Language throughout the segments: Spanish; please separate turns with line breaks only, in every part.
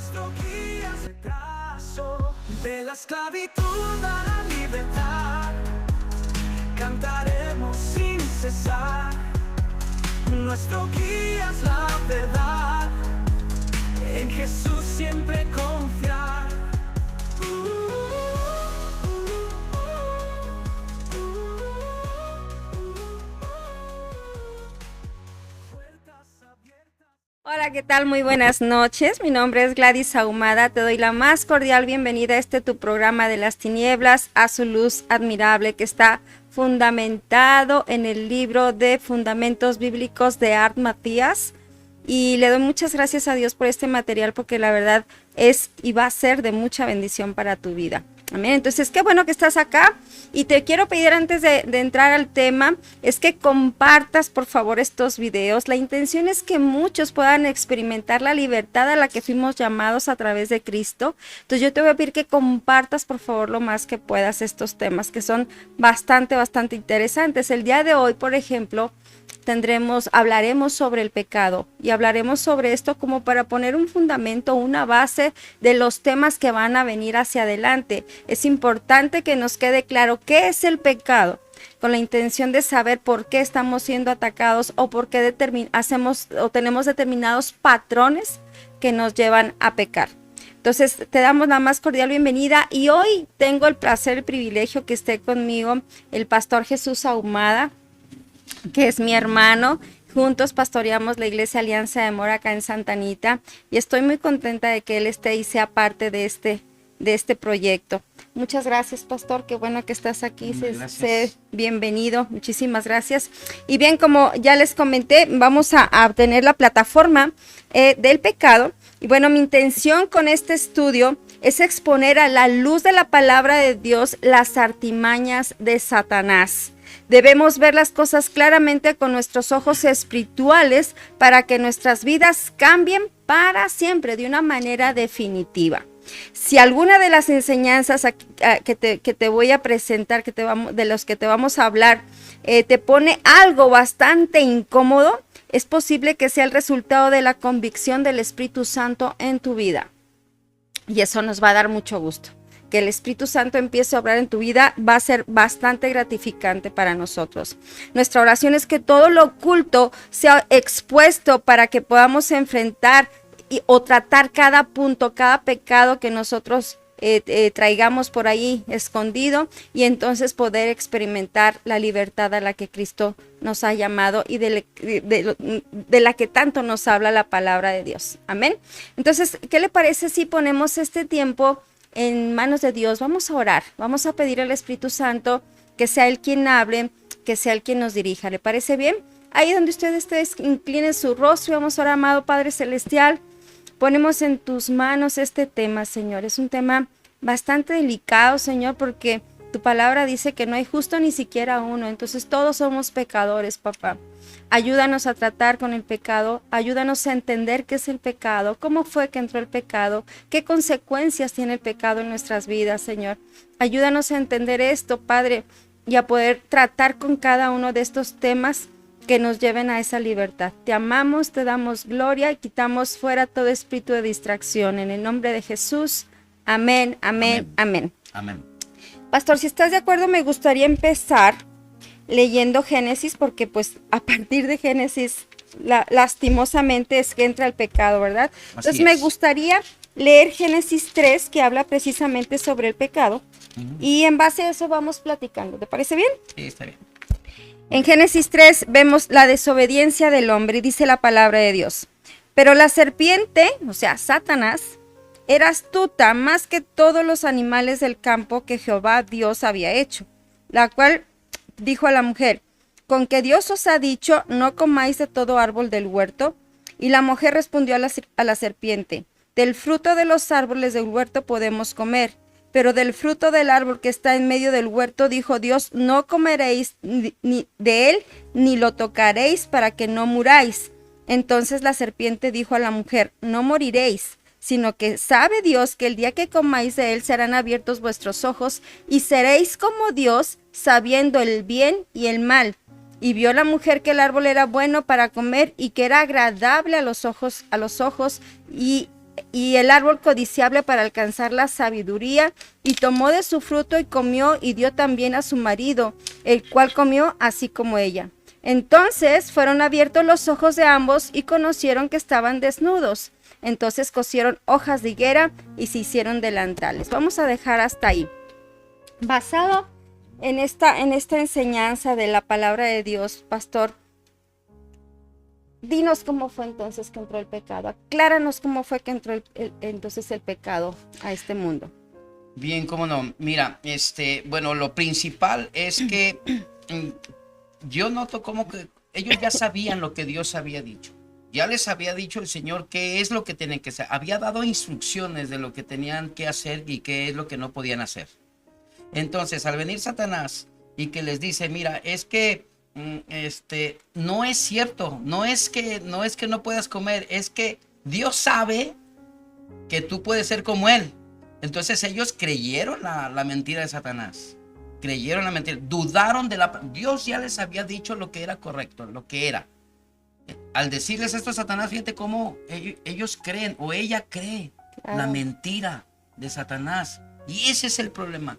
nuestro guía es el trazo de la esclavitud a la libertad. Cantaremos sin cesar, nuestro guía es la verdad, en Jesús siempre confiar.
Hola, ¿qué tal? Muy buenas noches. Mi nombre es Gladys Ahumada. Te doy la más cordial bienvenida a tu programa de las tinieblas a su luz admirable, que está fundamentado en el libro de Fundamentos Bíblicos de Art Matías. Y le doy muchas gracias a Dios por este material, porque la verdad es y va a ser de mucha bendición para tu vida. Amén. Entonces, qué bueno que estás acá, y te quiero pedir antes de entrar al tema, es que compartas por favor estos videos. La intención es que muchos puedan experimentar la libertad a la que fuimos llamados a través de Cristo. Entonces yo te voy a pedir que compartas por favor lo más que puedas estos temas, que son bastante interesantes. El día de hoy, por ejemplo, hablaremos sobre el pecado, y hablaremos sobre esto como para poner un fundamento, una base de los temas que van a venir hacia adelante. Es importante que nos quede claro qué es el pecado, con la intención de saber por qué estamos siendo atacados o por qué tenemos determinados patrones que nos llevan a pecar. Entonces te damos la más cordial bienvenida, y hoy tengo el placer, el privilegio que esté conmigo el pastor Jesús Ahumada, que es mi hermano. Juntos pastoreamos la Iglesia Alianza de Amor acá en Santa Anita, y estoy muy contenta de que él esté y sea parte de este proyecto. Muchas gracias, pastor, qué bueno que estás aquí. Sé bienvenido, muchísimas gracias. Y bien, como ya les comenté, vamos a tener la plataforma del pecado, y bueno, mi intención con este estudio es exponer a la luz de la palabra de Dios las artimañas de Satanás. Debemos ver las cosas claramente con nuestros ojos espirituales para que nuestras vidas cambien para siempre, de una manera definitiva. Si alguna de las enseñanzas que te voy a presentar, de los que te vamos a hablar, te pone algo bastante incómodo, es posible que sea el resultado de la convicción del Espíritu Santo en tu vida. Y eso nos va a dar mucho gusto. Que el Espíritu Santo empiece a obrar en tu vida va a ser bastante gratificante para nosotros. Nuestra oración es que todo lo oculto sea expuesto para que podamos enfrentar o tratar cada punto, cada pecado que nosotros traigamos por ahí escondido, y entonces poder experimentar la libertad a la que Cristo nos ha llamado y de la que tanto nos habla la palabra de Dios. Amén. Entonces, ¿qué le parece si ponemos este tiempo en manos de Dios? Vamos a orar, vamos a pedir al Espíritu Santo que sea Él quien hable, que sea Él quien nos dirija. ¿Le parece bien? Ahí donde ustedes inclinen su rostro y vamos a orar. Amado Padre Celestial, ponemos en tus manos este tema, Señor. Es un tema bastante delicado, Señor, porque tu palabra dice que no hay justo ni siquiera uno. Entonces todos somos pecadores, papá. Ayúdanos a tratar con el pecado, ayúdanos a entender qué es el pecado, cómo fue que entró el pecado, qué consecuencias tiene el pecado en nuestras vidas, Señor. Ayúdanos a entender esto, Padre, y a poder tratar con cada uno de estos temas que nos lleven a esa libertad. Te amamos, te damos gloria y quitamos fuera todo espíritu de distracción. En el nombre de Jesús, amén, amén, amén.
Amén.
Pastor, si estás de acuerdo, me gustaría empezar leyendo Génesis, porque pues a partir de Génesis lastimosamente es que entra el pecado, ¿verdad? Entonces me gustaría leer Génesis 3, que habla precisamente sobre el pecado, y en base a eso vamos platicando. ¿Te parece bien?
Sí, está bien.
En Génesis 3 vemos la desobediencia del hombre, y dice la palabra de Dios: pero la serpiente, o sea, Satanás, era astuta más que todos los animales del campo que Jehová Dios había hecho, la cual dijo a la mujer: ¿con que Dios os ha dicho, no comáis de todo árbol del huerto? Y la mujer respondió a la serpiente: del fruto de los árboles del huerto podemos comer, pero del fruto del árbol que está en medio del huerto, dijo Dios, no comeréis ni de él, ni lo tocaréis, para que no muráis. Entonces la serpiente dijo a la mujer: no moriréis, sino que sabe Dios que el día que comáis de él serán abiertos vuestros ojos, y seréis como Dios, sabiendo el bien y el mal. Y vio la mujer que el árbol era bueno para comer, y que era agradable a los ojos, y y el árbol codiciable para alcanzar la sabiduría, y tomó de su fruto y comió, y dio también a su marido, el cual comió así como ella. Entonces fueron abiertos los ojos de ambos y conocieron que estaban desnudos. Entonces cosieron hojas de higuera y se hicieron delantales. Vamos a dejar hasta ahí. Basado en esta enseñanza de la palabra de Dios, pastor, dinos cómo fue entonces que entró el pecado. Acláranos cómo fue que entró entonces el pecado a este mundo.
Bien, cómo no. Mira, bueno, lo principal es que yo noto como que ellos ya sabían lo que Dios había dicho. Ya les había dicho el Señor qué es lo que tenían que hacer. Había dado instrucciones de lo que tenían que hacer y qué es lo que no podían hacer. Entonces, al venir Satanás y que les dice, mira, es que no es cierto, no es que no puedas comer, es que Dios sabe que tú puedes ser como Él. Entonces ellos creyeron la mentira de Satanás. Creyeron la mentira, dudaron de Dios ya les había dicho lo que era correcto, lo que era. Al decirles esto a Satanás, fíjate cómo ellos creen, o ella cree, la mentira de Satanás. Y ese es el problema.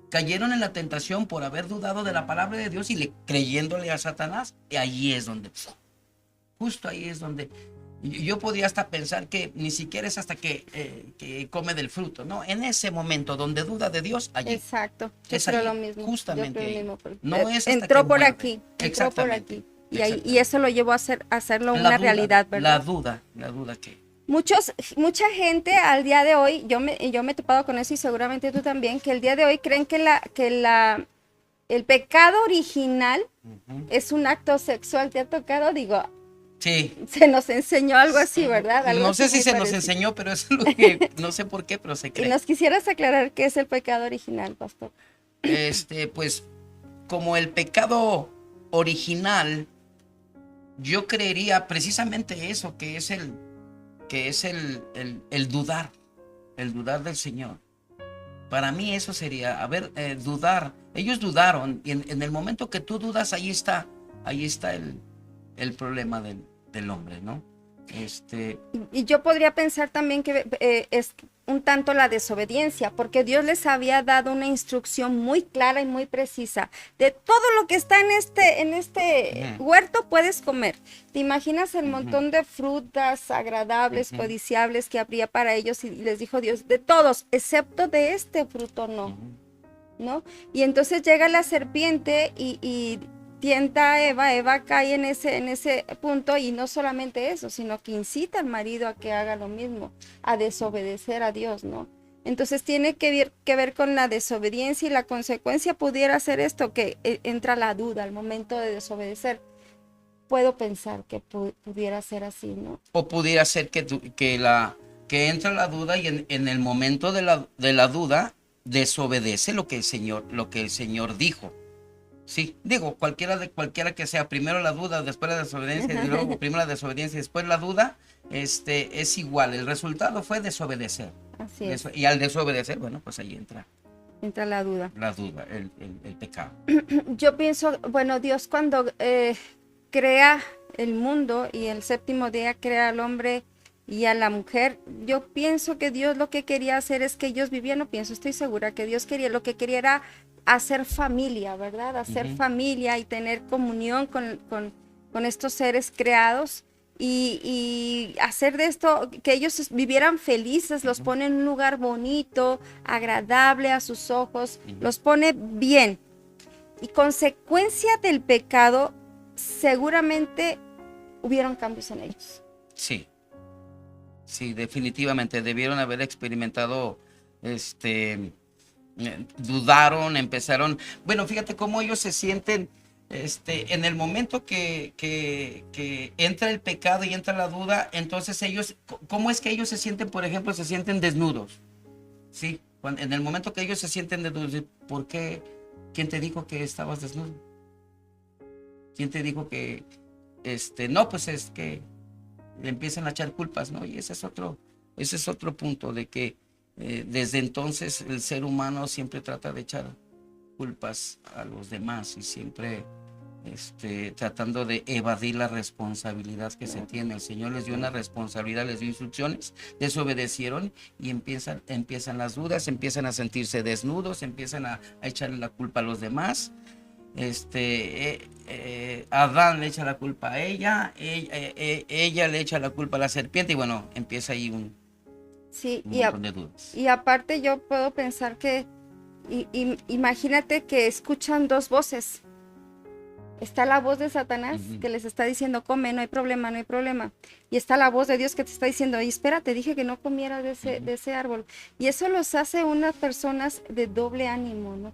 Cayeron en la tentación por haber dudado de la palabra de Dios y creyéndole a Satanás. Y ahí es donde, justo ahí es donde, yo podía hasta pensar que ni siquiera es hasta que come del fruto, ¿no? En ese momento donde duda de Dios, allí.
Exacto, yo
es
creo
ahí,
lo mismo.
justamente
yo creo
ahí.
lo mismo,
No es hasta
entró
que
por
muerde.
aquí, entró por
Exactamente.
aquí. Y eso lo llevó a hacerlo una
duda,
realidad, ¿verdad?
La duda que...
Mucha gente al día de hoy, yo me he topado con eso y seguramente tú también, que el día de hoy creen que el pecado original es un acto sexual. ¿Te ha tocado? Digo,
sí.
Se nos enseñó algo así, ¿verdad? Algo
No sé
así
si se nos
parecido.
enseñó, pero es lo que, no sé por qué, pero se
Y
cree.
nos quisieras aclarar qué es el pecado original, pastor.
Pues, como el pecado original, yo creería precisamente eso, que es el dudar del Señor. Para mí eso sería, dudar. Ellos dudaron, y en el momento que tú dudas, ahí está el problema del hombre, ¿no?
Y yo podría pensar también que es un tanto la desobediencia, porque Dios les había dado una instrucción muy clara y muy precisa. De todo lo que está en este huerto puedes comer. ¿Te imaginas el montón de frutas agradables, codiciables que habría para ellos? Y les dijo Dios, de todos, excepto de este fruto no. ¿No? Y entonces llega la serpiente y tienta a Eva cae en ese punto, y no solamente eso, sino que incita al marido a que haga lo mismo, a desobedecer a Dios, ¿no? Entonces tiene que ver con la desobediencia, y la consecuencia pudiera ser esto, que entra la duda al momento de desobedecer. Puedo pensar que pudiera ser así, ¿no?
O pudiera ser que entra la duda, y en el momento de la duda desobedece lo que el Señor dijo. Sí, digo, cualquiera que sea, primero la duda, después la desobediencia, y luego primero la desobediencia y después la duda, es igual. El resultado fue desobedecer.
Así es.
Y al desobedecer, bueno, pues ahí entra
la duda.
La duda, el pecado.
Yo pienso, bueno, Dios cuando crea el mundo y el séptimo día crea al hombre y a la mujer, yo pienso que Dios lo que quería hacer es que ellos vivieran, no pienso, estoy segura que Dios lo que quería era hacer familia, ¿verdad? Hacer familia y tener comunión con estos seres creados, y hacer de esto que ellos vivieran felices, los pone en un lugar bonito, agradable a sus ojos, los pone bien. Y consecuencia del pecado, seguramente hubieron cambios en ellos.
Sí, definitivamente debieron haber experimentado, dudaron, empezaron. Bueno, fíjate cómo ellos se sienten, en el momento que entra el pecado y entra la duda, entonces ellos, ¿cómo es que ellos se sienten, por ejemplo, se sienten desnudos? Sí, en el momento que ellos se sienten desnudos, ¿por qué? ¿Quién te dijo que estabas desnudo? ¿Quién te dijo que, no, pues es que le empiezan a echar culpas, ¿no? Y ese es otro punto, de que desde entonces el ser humano siempre trata de echar culpas a los demás, y siempre tratando de evadir la responsabilidad que se tiene. El Señor les dio una responsabilidad, les dio instrucciones, desobedecieron y empiezan las dudas, empiezan a sentirse desnudos, empiezan a echarle la culpa a los demás. Adán le echa la culpa a ella le echa la culpa a la serpiente y bueno, empieza ahí un montón de dudas.
Y aparte yo puedo pensar que, imagínate que escuchan dos voces. Está la voz de Satanás que les está diciendo, come, no hay problema, no hay problema. Y está la voz de Dios que te está diciendo, y espérate, dije que no comieras de ese árbol. Y eso los hace unas personas de doble ánimo, ¿no?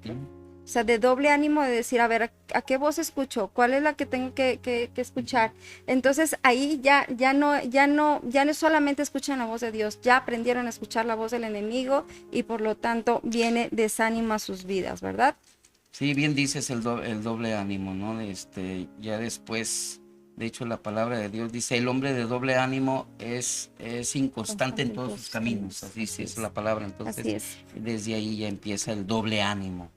O sea, de doble ánimo de decir, a ver, ¿a qué voz escucho? ¿Cuál es la que tengo que escuchar? Entonces ahí ya no solamente escuchan la voz de Dios, ya aprendieron a escuchar la voz del enemigo y por lo tanto viene desánimo a sus vidas, ¿verdad?
Sí, bien dices el doble ánimo, ¿no? Ya después, de hecho la palabra de Dios dice, el hombre de doble ánimo es inconstante en todos sus caminos, así sí es la palabra, entonces desde ahí ya empieza el doble ánimo.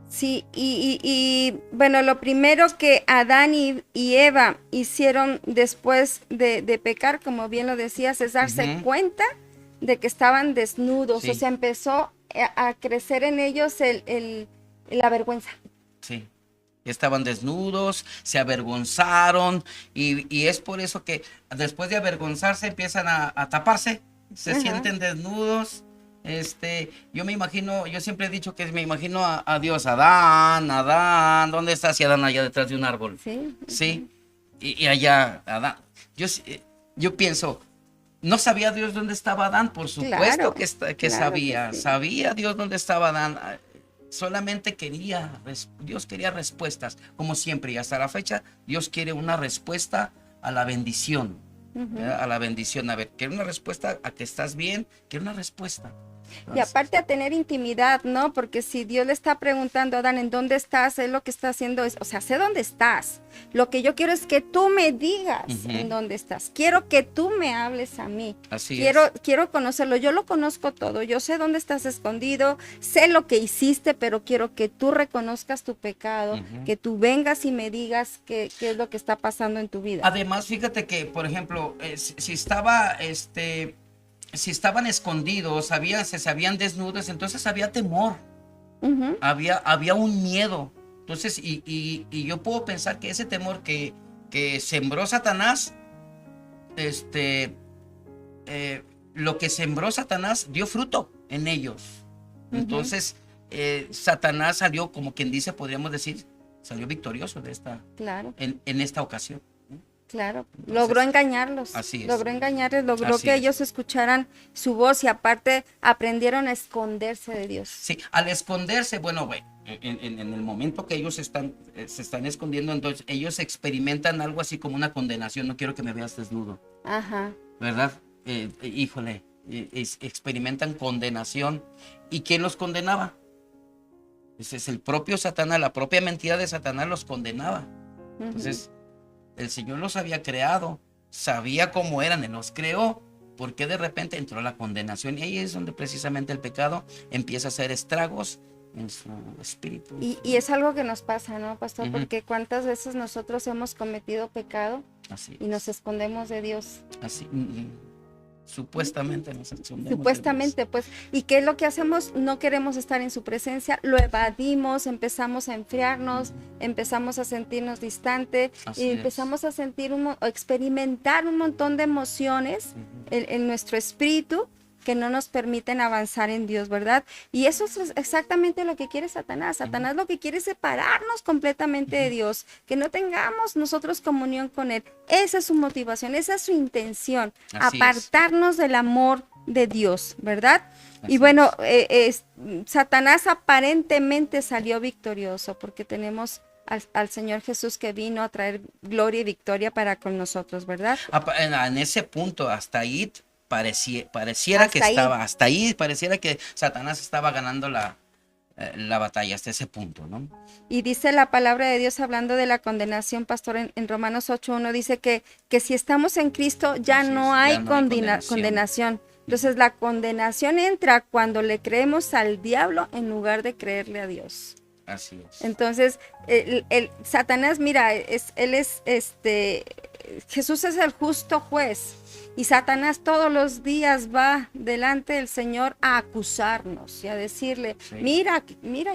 Sí, y bueno, lo primero que Adán y Eva hicieron después de pecar, como bien lo decías, es darse cuenta de que estaban desnudos, o sea, empezó a crecer en ellos la vergüenza.
Sí, estaban desnudos, se avergonzaron y es por eso que después de avergonzarse empiezan a taparse, se sienten desnudos. Yo me imagino, yo siempre he dicho que me imagino a Dios, Adán, ¿dónde estás? Y Adán allá detrás de un árbol. Sí. Y allá, Adán. Yo pienso, ¿no sabía Dios dónde estaba Adán? Por supuesto que sabía. Que sí. Sabía Dios dónde estaba Adán. Solamente Dios quería respuestas, como siempre, y hasta la fecha, Dios quiere una respuesta a la bendición. A la bendición, a ver, quiere una respuesta a que estás bien, quiere una respuesta.
Y aparte a tener intimidad, ¿no? Porque si Dios le está preguntando a Adán, ¿en dónde estás? Él lo que está haciendo es, o sea, sé dónde estás. Lo que yo quiero es que tú me digas en dónde estás. Quiero que tú me hables a mí. Quiero conocerlo. Yo lo conozco todo. Yo sé dónde estás escondido, sé lo que hiciste, pero quiero que tú reconozcas tu pecado, que tú vengas y me digas qué es lo que está pasando en tu vida.
Además, fíjate que, por ejemplo, si estaban escondidos, se sabían desnudos, entonces había temor, había un miedo. Entonces, y yo puedo pensar que ese temor que sembró Satanás, lo que sembró Satanás dio fruto en ellos. Entonces, Satanás salió, como quien dice, podríamos decir, salió victorioso de en esta ocasión.
Claro, entonces, logró engañarlos, logró que ellos escucharan su voz y aparte aprendieron a esconderse de Dios.
Sí, al esconderse, bueno, en el momento que ellos se están escondiendo, entonces ellos experimentan algo así como una condenación, no quiero que me veas desnudo. ¿Verdad? Experimentan condenación. ¿Y quién los condenaba? Ese es el propio Satanás, la propia mentira de Satanás los condenaba. Entonces, el Señor los había creado, sabía cómo eran, Él los creó. ¿Por qué de repente entró la condenación? Y ahí es donde precisamente el pecado empieza a hacer estragos en su espíritu.
Y es algo que nos pasa, ¿no, pastor? Porque cuántas veces nosotros hemos cometido pecado y nos escondemos de Dios.
Así. Supuestamente nos escondemos.
Supuestamente, pues. ¿Y qué es lo que hacemos? No queremos estar en su presencia, lo evadimos, empezamos a enfriarnos, empezamos a sentirnos distantes y empezamos a experimentar un montón de emociones en nuestro espíritu que no nos permiten avanzar en Dios, ¿verdad? Y eso es exactamente lo que quiere Satanás. Satanás lo que quiere es separarnos completamente de Dios, que no tengamos nosotros comunión con Él. Esa es su motivación, esa es su intención, apartarnos del amor de Dios, ¿verdad? Y bueno, Satanás aparentemente salió victorioso porque tenemos al Señor Jesús que vino a traer gloria y victoria para con nosotros, ¿verdad?
En ese punto, hasta ahí pareciera que Satanás estaba ganando la batalla hasta ese punto, ¿no?
Y dice la palabra de Dios hablando de la condenación, pastor, en Romanos 8:1 dice que si estamos en Cristo ya no hay condenación. Entonces la condenación entra cuando le creemos al diablo en lugar de creerle a Dios.
Así es.
Entonces, Satanás, mira, Jesús es el justo juez y Satanás todos los días va delante del Señor a acusarnos y a decirle,
Sí.
mira,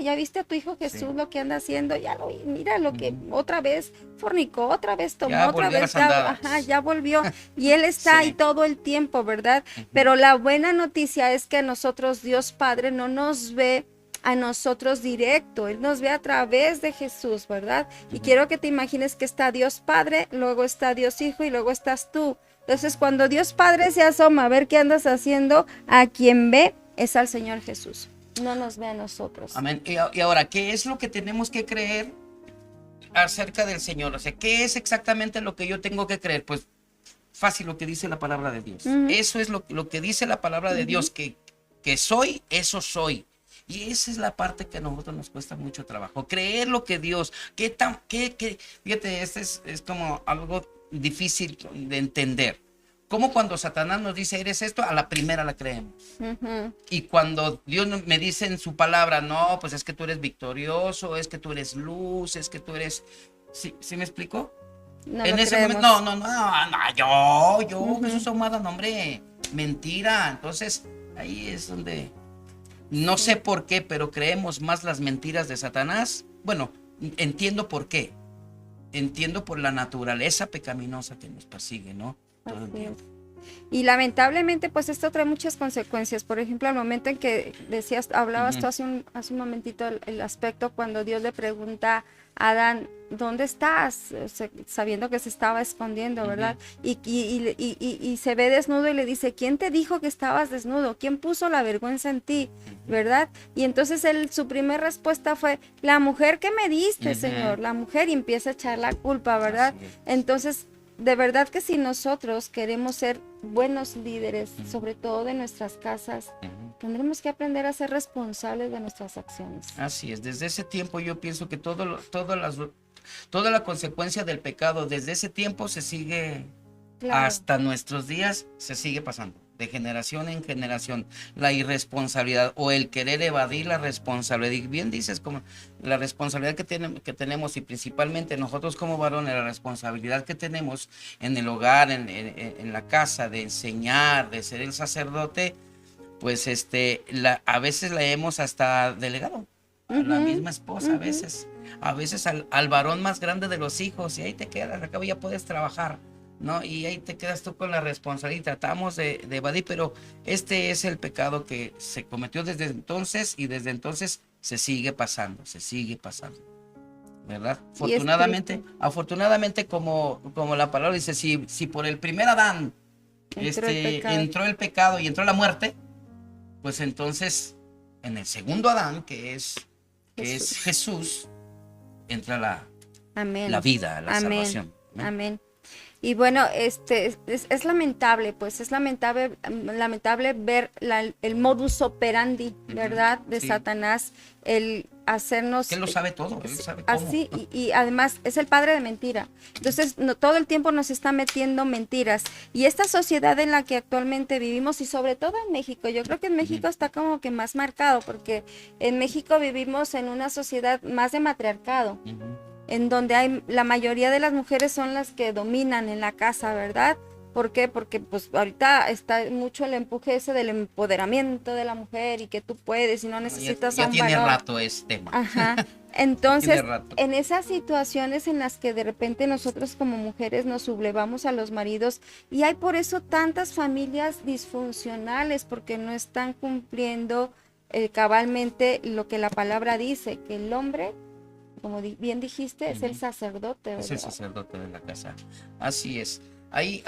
ya viste a tu hijo Jesús
Sí.
lo que anda haciendo, ya lo vi, mira lo que otra vez fornicó, otra vez tomó,
Ya
otra
volvió a
vez
las andadas.
ya volvió y él está
Sí.
ahí todo el tiempo, ¿verdad? Pero la buena noticia es que nosotros, Dios Padre, no nos ve a nosotros directo, Él nos ve a través de Jesús, ¿verdad? Y quiero que te imagines que está Dios Padre, luego está Dios Hijo y luego estás tú. Entonces, cuando Dios Padre se asoma a ver qué andas haciendo, a quien ve es al Señor Jesús, no nos ve a nosotros.
Amén. Y ahora, ¿qué es lo que tenemos que creer acerca del Señor? O sea, ¿qué es exactamente lo que yo tengo que creer? Pues fácil, lo que dice la palabra de Dios. Eso es lo que dice la palabra de Dios, que soy, eso soy. Y esa es la parte que a nosotros nos cuesta mucho trabajo. Creer lo que Dios, fíjate, este es como algo difícil de entender. Como cuando Satanás nos dice, eres esto, a la primera la creemos. Y cuando Dios me dice en su palabra, no, pues es que tú eres victorioso, es que tú eres luz, es que tú eres... ¿Sí me explico?
No
En
lo
ese
creemos.
momento, no, yo, Jesús Ahumada, no, hombre, mentira. Entonces, ahí es donde... No sé por qué, pero creemos más las mentiras de Satanás. Bueno, entiendo por qué. Entiendo por la naturaleza pecaminosa que nos persigue, ¿no? Todo el
Así
tiempo.
es. Y lamentablemente, pues esto trae muchas consecuencias. Por ejemplo, al momento en que hablabas tú hace un momentito el aspecto cuando Dios le pregunta a Adán, ¿dónde estás? O sea, sabiendo que se estaba escondiendo, ¿verdad? Y se ve desnudo y le dice, ¿quién te dijo que estabas desnudo? ¿Quién puso la vergüenza en ti? ¿Verdad? Y entonces su primera respuesta fue, la mujer que me diste, Señor, la mujer, y empieza a echar la culpa, ¿verdad?
Así es.
Entonces, de verdad que si nosotros queremos ser buenos líderes, sobre todo de nuestras casas, tendremos que aprender a ser responsables de nuestras acciones.
Así es, desde ese tiempo yo pienso que toda la consecuencia del pecado, desde ese tiempo se sigue,
Claro.
hasta nuestros días, se sigue pasando, de generación en generación, la irresponsabilidad o el querer evadir la responsabilidad. Y bien dices, como la responsabilidad que tenemos y principalmente nosotros como varones, la responsabilidad que tenemos en el hogar, en la casa, de enseñar, de ser el sacerdote, pues a veces la hemos hasta delegado a la misma esposa, a veces al varón más grande de los hijos, y ahí te quedas, al cabo ya puedes trabajar, ¿no? Y ahí te quedas tú con la responsabilidad y tratamos de evadir, pero este es el pecado que se cometió desde entonces y desde entonces se sigue pasando, ¿verdad? Afortunadamente como la palabra dice, si por el primer Adán entró el pecado y entró la muerte, pues entonces en el segundo Adán, que es Jesús, entra la vida, la salvación.
Amén. Y bueno, es lamentable, pues es lamentable ver el modus operandi, ¿verdad? De Satanás, el hacernos...
Que él lo sabe todo, él sabe cómo.
Así, y además es el padre de mentira. Entonces, todo el tiempo nos está metiendo mentiras. Y esta sociedad en la que actualmente vivimos, y sobre todo en México, yo creo que en México está como que más marcado, porque en México vivimos en una sociedad más de matriarcado. En donde la mayoría de las mujeres son las que dominan en la casa, ¿verdad? ¿Por qué? Porque pues ahorita está mucho el empuje ese del empoderamiento de la mujer y que tú puedes y no necesitas
ya
a un
tiene
varón.
rato tema.
Ajá. Entonces,
rato.
en esas situaciones en las que de repente nosotros como mujeres nos sublevamos a los maridos y hay por eso tantas familias disfuncionales porque no están cumpliendo cabalmente lo que la palabra dice, que el hombre, como bien dijiste, es el sacerdote, ¿verdad?
Es el sacerdote de la casa. Así es. Hay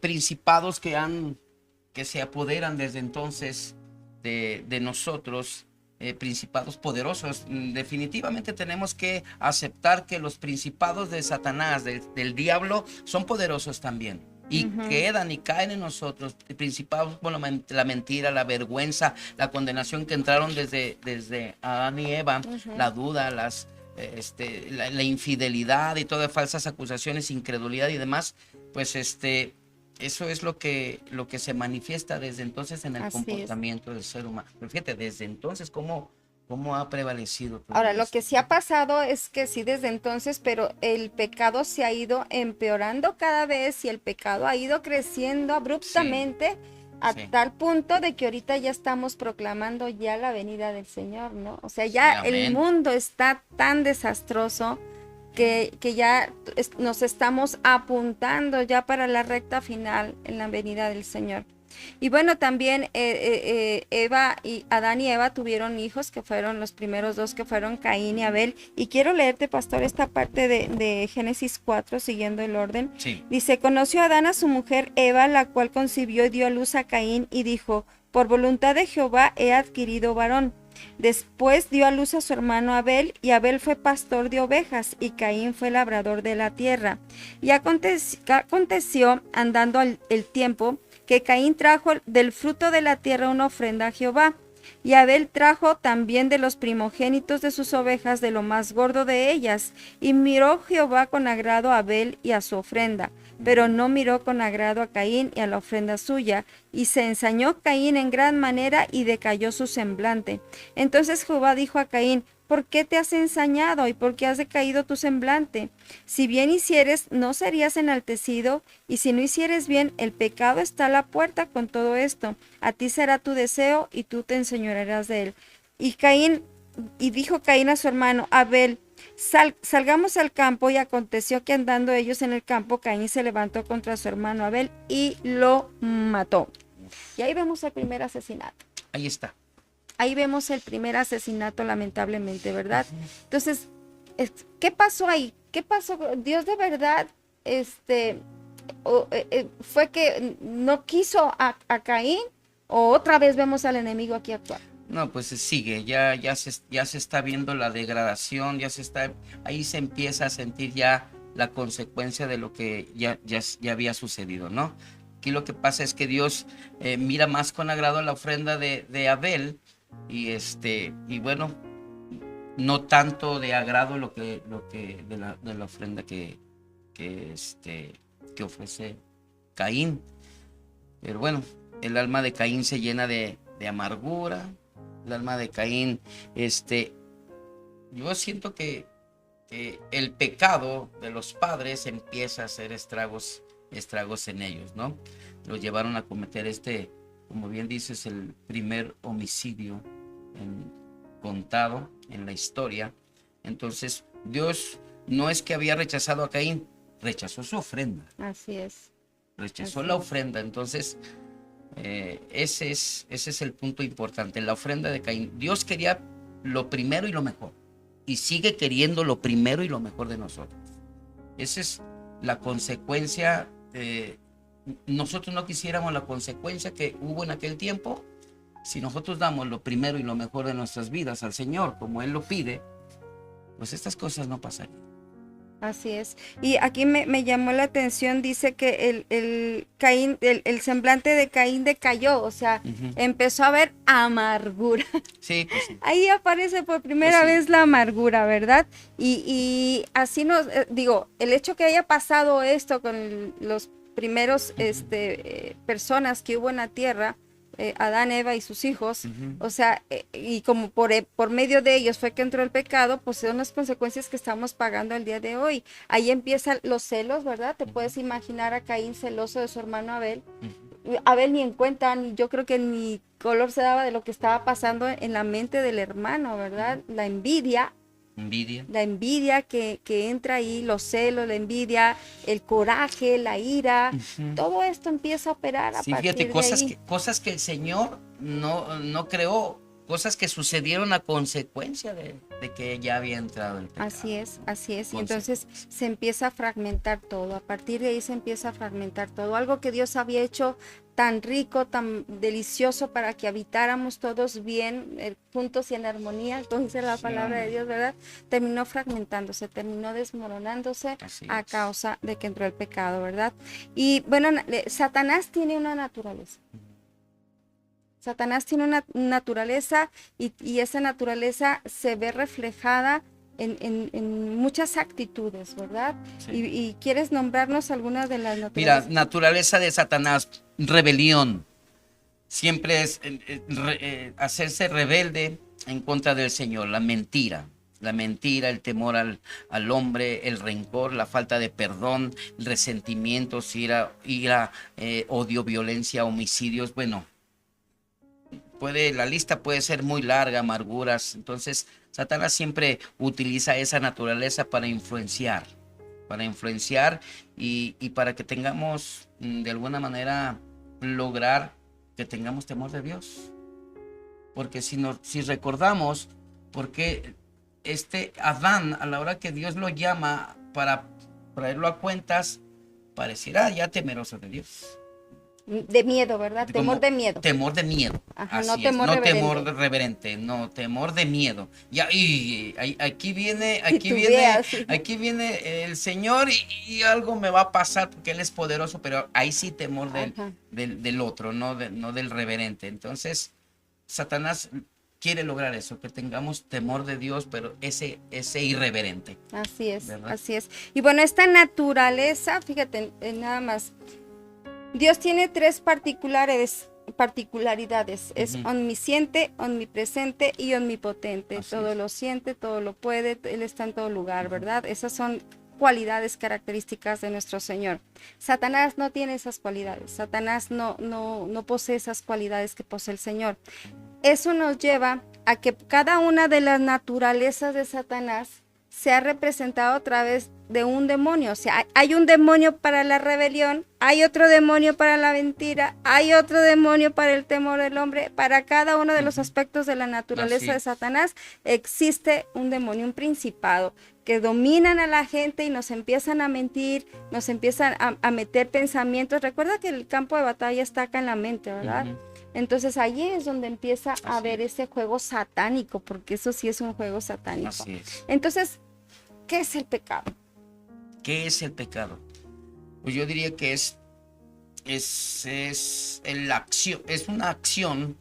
principados que se apoderan desde entonces de nosotros, principados poderosos. Definitivamente tenemos que aceptar que los principados de Satanás, del diablo, son poderosos también. Y quedan y caen en nosotros, principados por la mentira, la vergüenza, la condenación que entraron desde Adán y Eva, la duda, la infidelidad y todas falsas acusaciones, incredulidad y demás, pues eso es lo que se manifiesta desde entonces en el comportamiento del ser humano. Pero fíjate, desde entonces, cómo ¿Cómo ha prevalecido todo
Ahora, lo
esto?
que sí ha pasado es que sí desde entonces, pero el pecado se ha ido empeorando cada vez y el pecado ha ido creciendo
Sí,
abruptamente a
sí,
tal punto de que ahorita ya estamos proclamando ya la venida del Señor, ¿no? O sea,
sí,
ya el
amén.
mundo está tan desastroso que ya nos estamos apuntando ya para la recta final en la venida del Señor. Y bueno, también Adán y Eva tuvieron hijos que fueron los primeros dos, que fueron Caín y Abel. Y quiero leerte, pastor, esta parte de Génesis 4, siguiendo el orden.
Sí,
Dice, conoció Adán a su mujer Eva, la cual concibió y dio a luz a Caín y dijo, por voluntad de Jehová he adquirido varón. Después dio a luz a su hermano Abel, y Abel fue pastor de ovejas, y Caín fue labrador de la tierra. Y aconteció andando el tiempo, que Caín trajo del fruto de la tierra una ofrenda a Jehová, y Abel trajo también de los primogénitos de sus ovejas, de lo más gordo de ellas. Y miró Jehová con agrado a Abel y a su ofrenda, pero no miró con agrado a Caín y a la ofrenda suya. Y se ensañó Caín en gran manera y decayó su semblante. Entonces Jehová dijo a Caín, ¿por qué te has ensañado y por qué has decaído tu semblante? Si bien hicieres, no serías enaltecido, y si no hicieres bien, el pecado está a la puerta con todo esto. A ti será tu deseo y tú te enseñorearás de él. Y dijo Caín a su hermano Abel, salgamos al campo. Y aconteció que andando ellos en el campo, Caín se levantó contra su hermano Abel y lo mató. Y ahí vemos el primer asesinato.
ahí está.
Ahí vemos el primer asesinato, lamentablemente, ¿verdad? Entonces, ¿qué pasó ahí? ¿Qué pasó? Dios de verdad, fue que no quiso a Caín, o otra vez vemos al enemigo aquí actuar.
No, pues sigue, ya se está viendo la degradación, ahí se empieza a sentir ya la consecuencia de lo que ya había sucedido, ¿no? Aquí lo que pasa es que Dios mira más con agrado la ofrenda de Abel y bueno, no tanto de agrado de la ofrenda que ofrece Caín. Pero bueno, el alma de Caín se llena de amargura. El alma de Caín, yo siento que el pecado de los padres empieza a hacer estragos en ellos, ¿no? Los llevaron a cometer como bien dices, el primer homicidio contado en la historia. Entonces, Dios no es que había rechazado a Caín, rechazó su ofrenda.
Así es.
Rechazó
Así
la
es.
ofrenda. Entonces, ese es el punto importante, la ofrenda de Caín. Dios quería lo primero y lo mejor, y sigue queriendo lo primero y lo mejor de nosotros. Esa es la consecuencia. Nosotros no quisiéramos la consecuencia que hubo en aquel tiempo. Si nosotros damos lo primero y lo mejor de nuestras vidas al Señor, como Él lo pide, pues estas cosas no pasarían.
Así es. Y aquí me llamó la atención, dice que el semblante de Caín decayó, o sea,
Uh-huh.
empezó a haber amargura.
Sí, pues sí.
Ahí aparece por primera
Pues sí.
vez la amargura, ¿verdad? Y así digo, el hecho que haya pasado esto con los primeros personas que hubo en la tierra, Adán, Eva y sus hijos,
Uh-huh.
o sea, y como por medio de ellos fue que entró el pecado, pues son las consecuencias que estamos pagando el día de hoy. Ahí empiezan los celos, ¿verdad? Te puedes imaginar a Caín celoso de su hermano Abel.
Uh-huh.
Abel ni en cuenta, yo creo que ni color se daba de lo que estaba pasando en la mente del hermano, ¿verdad? La envidia que entra ahí, los celos, la envidia, el coraje, la ira,
Uh-huh.
todo esto empieza a operar a
Sí,
partir
fíjate,
de
cosas
ahí.
cosas que el Señor no creó, cosas que sucedieron a consecuencia de que ya había entrado el pecado.
Así es, así es. Y
Consecuencias.
entonces se empieza a fragmentar todo. A partir de ahí se empieza a fragmentar todo. Algo que Dios había hecho tan rico, tan delicioso para que habitáramos todos bien, juntos y en armonía, como dice la
Sí,
palabra de
hombre.
Dios, ¿verdad? Terminó fragmentándose, terminó desmoronándose
Así
a
es.
causa de que entró el pecado, ¿verdad? Y bueno, Satanás tiene una naturaleza. Satanás tiene una naturaleza y esa naturaleza se ve reflejada en muchas actitudes, ¿verdad?
Sí.
Y ¿quieres nombrarnos algunas de las
Mira,
naturalezas?
naturaleza de Satanás, rebelión. Siempre es hacerse rebelde, en contra del Señor, la mentira. La mentira, el temor al hombre, el rencor, la falta de perdón, resentimientos, ira, odio, violencia, homicidios. Bueno, la lista puede ser muy larga, amarguras. Entonces, Satanás siempre utiliza esa naturaleza para influenciar y para que tengamos, de alguna manera, lograr que tengamos temor de Dios. Porque si recordamos, porque Adán, a la hora que Dios lo llama para traerlo a cuentas, pareciera ya temeroso de Dios.
De miedo, ¿verdad? Temor de miedo.
Temor de miedo.
Ajá,
así
no temor
es. No
reverente.
temor reverente, no, temor de miedo. Ya, aquí viene el Señor y algo me va a pasar porque Él es poderoso, pero ahí sí temor del otro, no del reverente. Entonces, Satanás quiere lograr eso, que tengamos temor de Dios, pero ese irreverente.
Así es,
¿verdad?
así es. Y bueno, esta naturaleza, fíjate, nada más. Dios tiene 3 particularidades. Es omnisciente, omnipresente y omnipotente. Así todo es. Lo siente, todo lo puede, Él está en todo lugar, ¿verdad? Esas son cualidades características de nuestro Señor. Satanás no tiene esas cualidades. Satanás no posee esas cualidades que posee el Señor. Eso nos lleva a que cada una de las naturalezas de Satanás se ha representado a través de un demonio. O sea, hay un demonio para la rebelión, hay otro demonio para la mentira, hay otro demonio para el temor del hombre. Para cada uno de los aspectos de la naturaleza de Satanás existe un demonio, un principado, que dominan a la gente y nos empiezan a mentir, nos empiezan a meter pensamientos. Recuerda que el campo de batalla está acá en la mente, ¿verdad? Entonces allí es donde empieza a haber ese juego satánico, porque eso sí es un juego satánico.
Así es.
Entonces, ¿qué es el pecado?
¿Qué es el pecado? Pues yo diría que es una acción,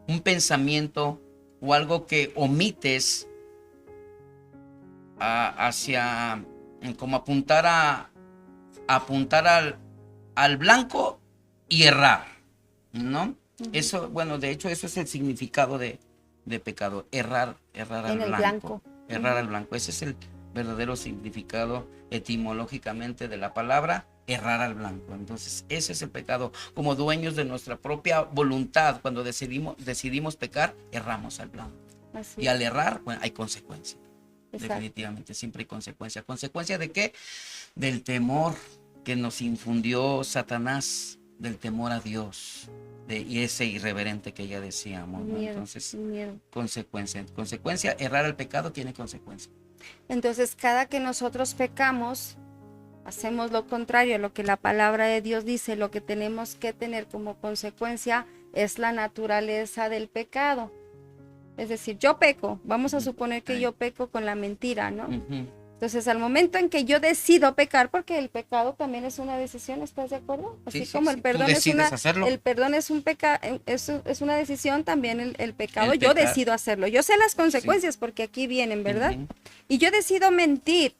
un pensamiento o algo que omites como apuntar al blanco y errar, ¿no? Eso, bueno, de hecho, eso es el significado de pecado, errar al blanco. Errar al blanco, ese es el verdadero significado etimológicamente de la palabra errar al blanco. Entonces, ese es el pecado. Como dueños de nuestra propia voluntad, cuando decidimos pecar, erramos al blanco. Así y al errar, bueno, hay consecuencia. Exacto. Definitivamente, siempre hay consecuencia. ¿Consecuencia de qué? Del temor que nos infundió Satanás, del temor a Dios. Y ese irreverente que ya decíamos, ¿no?
Miedo,
Entonces,
miedo.
Consecuencia, errar al pecado tiene consecuencia.
Entonces, cada que nosotros pecamos, hacemos lo contrario a lo que la palabra de Dios dice. Lo que tenemos que tener como consecuencia es la naturaleza del pecado. Es decir, yo peco, vamos a suponer que yo peco con la mentira, ¿no? Entonces, al momento en que yo decido pecar, porque el pecado también es una decisión, ¿estás de acuerdo? Así como el perdón el perdón es es una decisión, también el pecado, yo decido hacerlo. Yo sé las consecuencias porque aquí vienen, ¿verdad? Y yo decido mentir.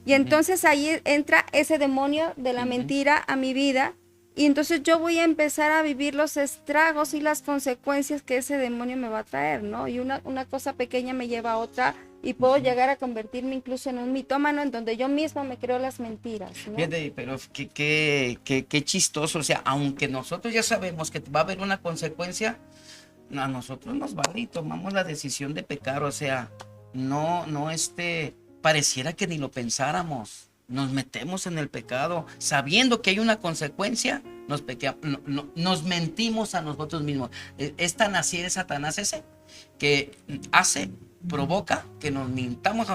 Y entonces ahí entra ese demonio de la mentira a mi vida. Y entonces yo voy a empezar a vivir los estragos y las consecuencias que ese demonio me va a traer, ¿no? Y una cosa pequeña me lleva a otra. Y puedo llegar a convertirme incluso en un mitómano en donde yo misma me creo las mentiras, ¿no? Fíjate,
pero qué chistoso. O sea, aunque nosotros ya sabemos que va a haber una consecuencia, a nosotros nos vale y tomamos la decisión de pecar. O sea, no pareciera que ni lo pensáramos. Nos metemos en el pecado sabiendo que hay una consecuencia, nos mentimos a nosotros mismos. Es tan así de Satanás ese que provoca que nos mintamos,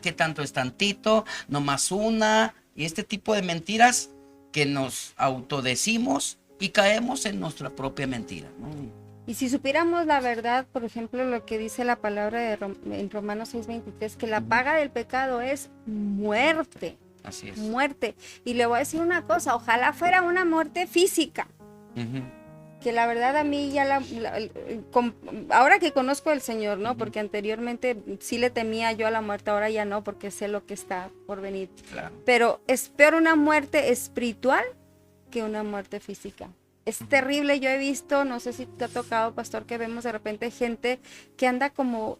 que tanto es tantito, nomás una, y este tipo de mentiras que nos autodecimos y caemos en nuestra propia mentira, ¿no?
Y si supiéramos la verdad, por ejemplo, lo que dice la palabra en Romanos 6:23, que la paga del pecado es muerte.
Así es.
Muerte. Y le voy a decir una cosa, ojalá fuera una muerte física. Que la verdad a mí ya ahora que conozco al Señor, ¿no? Porque anteriormente sí le temía yo a la muerte, ahora ya no, porque sé lo que está por venir. Claro. Pero es peor una muerte espiritual que una muerte física. es terrible. Yo he visto, no sé si te ha tocado, pastor, que vemos de repente gente que anda como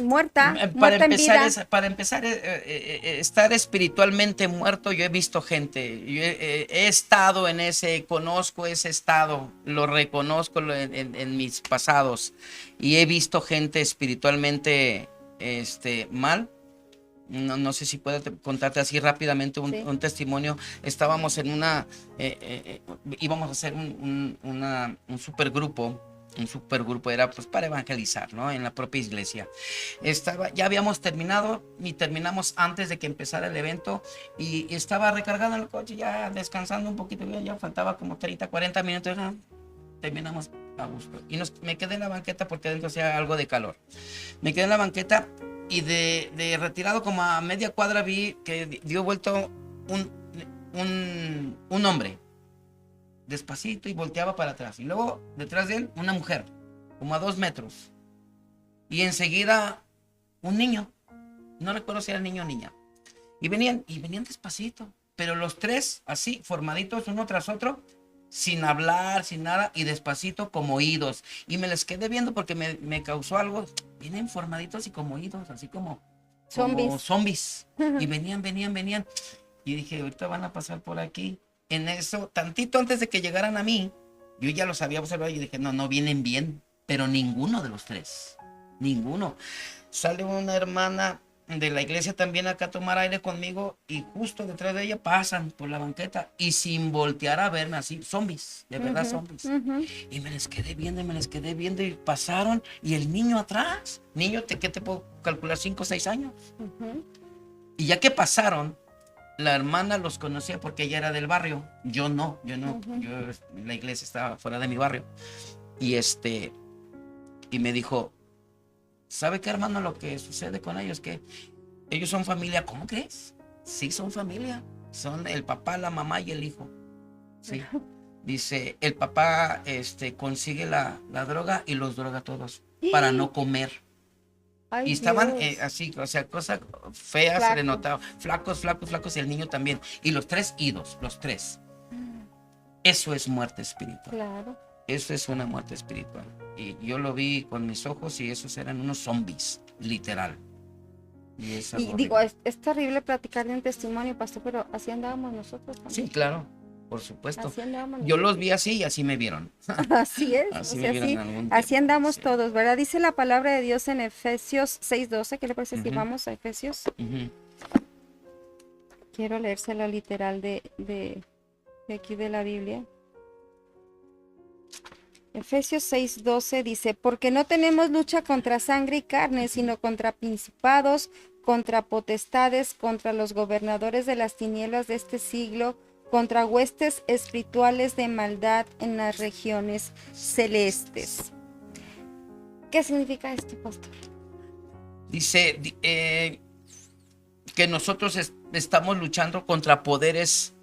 muerta en vida.
Para empezar, estar espiritualmente muerto, yo he visto gente, yo he estado en ese, conozco ese estado, lo reconozco en mis pasados, y he visto gente espiritualmente mal. No sé si puedo contarte así rápidamente un testimonio. Estábamos en íbamos a hacer un supergrupo. Un supergrupo era pues para evangelizar, ¿no? En la propia iglesia. Ya habíamos terminado y terminamos antes de que empezara el evento, y estaba recargado en el coche, ya descansando un poquito, ya faltaba como 30, 40 minutos. Terminamos a gusto. Y me quedé en la banqueta porque dentro hacía algo de calor. Me quedé en la banqueta. Y de retirado como a media cuadra vi que dio vuelto un hombre, despacito, y volteaba para atrás. Y luego detrás de él una mujer, como a 2 metros. Y enseguida un niño, no recuerdo si era niño o niña. Y venían despacito, pero los tres así, formaditos uno tras otro, sin hablar, sin nada, y despacito como oídos. Y me les quedé viendo porque me causó algo. Vienen formaditos y como oídos, así como zombies. Y venían. Y dije, ahorita van a pasar por aquí. En eso, tantito antes de que llegaran a mí, yo ya los había observado y dije, no vienen bien. Pero ninguno de los tres, ninguno. Sale una hermana de la iglesia también acá a tomar aire conmigo, y justo detrás de ella pasan por la banqueta y sin voltear a verme, así, zombies, de verdad zombies. Y me les quedé viendo y pasaron, y el niño atrás, ¿qué te puedo calcular? 5 o 6 años. Y ya que pasaron, la hermana los conocía porque ella era del barrio, yo no, la iglesia estaba fuera de mi barrio. Y me dijo, ¿sabe qué, hermano? Lo que sucede con ellos, que ellos son familia. ¿Cómo crees? Sí, son familia. Son el papá, la mamá y el hijo. Sí. Dice, el papá consigue la droga y los droga a todos para no comer.
Ay,
y estaban
Dios.
así, o sea, cosa fea, se le notaba. Flacos, y el niño también. Y los 3 idos, los 3. Eso es muerte espiritual.
Claro.
Eso es una muerte espiritual. Y yo lo vi con mis ojos, y esos eran unos zombies, literal. Y
digo, es terrible platicar de un testimonio, pastor, pero así andábamos nosotros también.
Sí, claro, por supuesto.
Así andábamos
yo los vi así y así me vieron.
Así es.
Así
O
me
sea,
vieron algún tiempo.
así andamos
Sí.
todos, ¿verdad? Dice la palabra de Dios en Efesios 6:12. ¿Qué le parece si vamos a Efesios? Quiero leérsela literal de aquí de la Biblia. Efesios 6:12 dice, porque no tenemos lucha contra sangre y carne, sino contra principados, contra potestades, contra los gobernadores de las tinieblas de este siglo, contra huestes espirituales de maldad en las regiones celestes. ¿Qué significa esto, pastor?
Dice que nosotros estamos luchando contra poderes,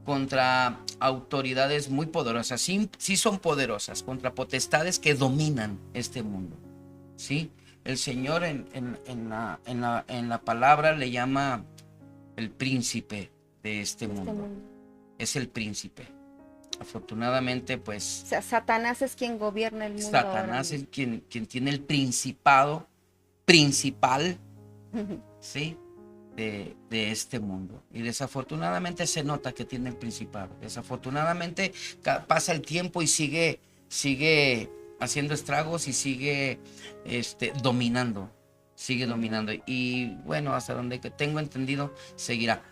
contra autoridades muy poderosas, sí son poderosas, contra potestades que dominan este mundo, ¿sí? El Señor en la palabra le llama el príncipe de este mundo. Es el príncipe. Afortunadamente, pues...
O sea, Satanás es quien gobierna el mundo.
Satanás es quien tiene el principado principal, ¿sí? De este mundo. Y desafortunadamente se nota que tiene el principado. Desafortunadamente pasa el tiempo y sigue haciendo estragos y sigue dominando. Sigue dominando. Y bueno, hasta donde tengo entendido, seguirá.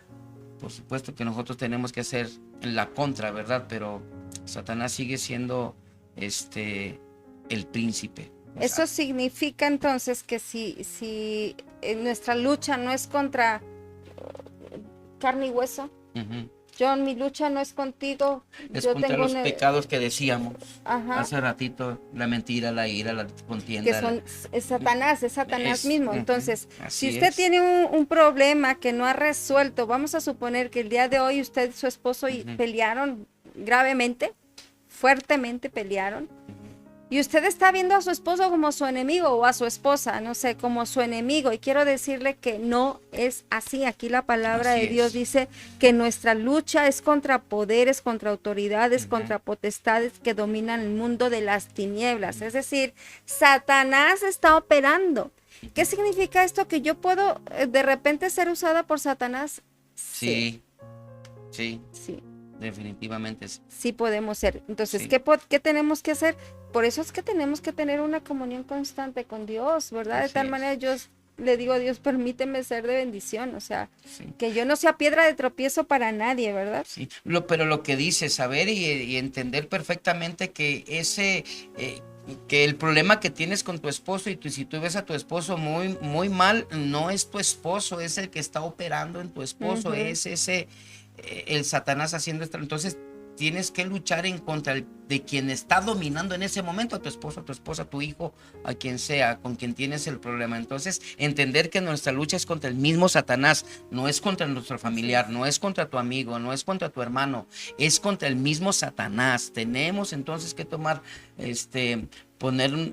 Por supuesto que nosotros tenemos que hacer la contra, ¿verdad? Pero Satanás sigue siendo el príncipe.
Eso significa entonces que si nuestra lucha no es contra carne y hueso, John, mi lucha no es contigo.
Es contra los pecados que decíamos hace ratito, la mentira, la ira, la contienda.
Que es Satanás mismo. Entonces, si usted
es.
tiene un problema que no ha resuelto, vamos a suponer que el día de hoy usted y su esposo pelearon gravemente, fuertemente pelearon, Y usted está viendo a su esposo como su enemigo o a su esposa, no sé, como su enemigo. Y quiero decirle que no es así. Aquí la palabra
Así
de Dios
es.
dice que nuestra lucha es contra poderes, contra autoridades,
Ujú.
contra potestades que dominan el mundo de las tinieblas. Es decir, Satanás está operando. ¿Qué significa esto? ¿Que yo puedo de repente ser usada por Satanás? Sí,
Sí,
sí.
definitivamente sí.
Sí podemos ser. Entonces,
Sí.
¿qué tenemos que hacer? Por eso es que tenemos que tener una comunión constante con Dios, ¿verdad? De
Así
tal
es.
manera yo le digo a Dios, permíteme ser de bendición, o sea,
Sí.
que yo no sea piedra de tropiezo para nadie, ¿verdad?
Sí, pero lo que dice, saber y entender perfectamente que eh, que el problema que tienes con tu esposo si tú ves a tu esposo muy mal, no es tu esposo, es el que está operando en tu esposo,
Ujú.
es el Satanás haciendo esto. Entonces tienes que luchar en contra de quien está dominando en ese momento, a tu esposo, a tu esposa, a tu hijo, a quien sea, con quien tienes el problema. Entonces, entender que nuestra lucha es contra el mismo Satanás, no es contra nuestro familiar, no es contra tu amigo, no es contra tu hermano, es contra el mismo Satanás. Tenemos entonces que tomar,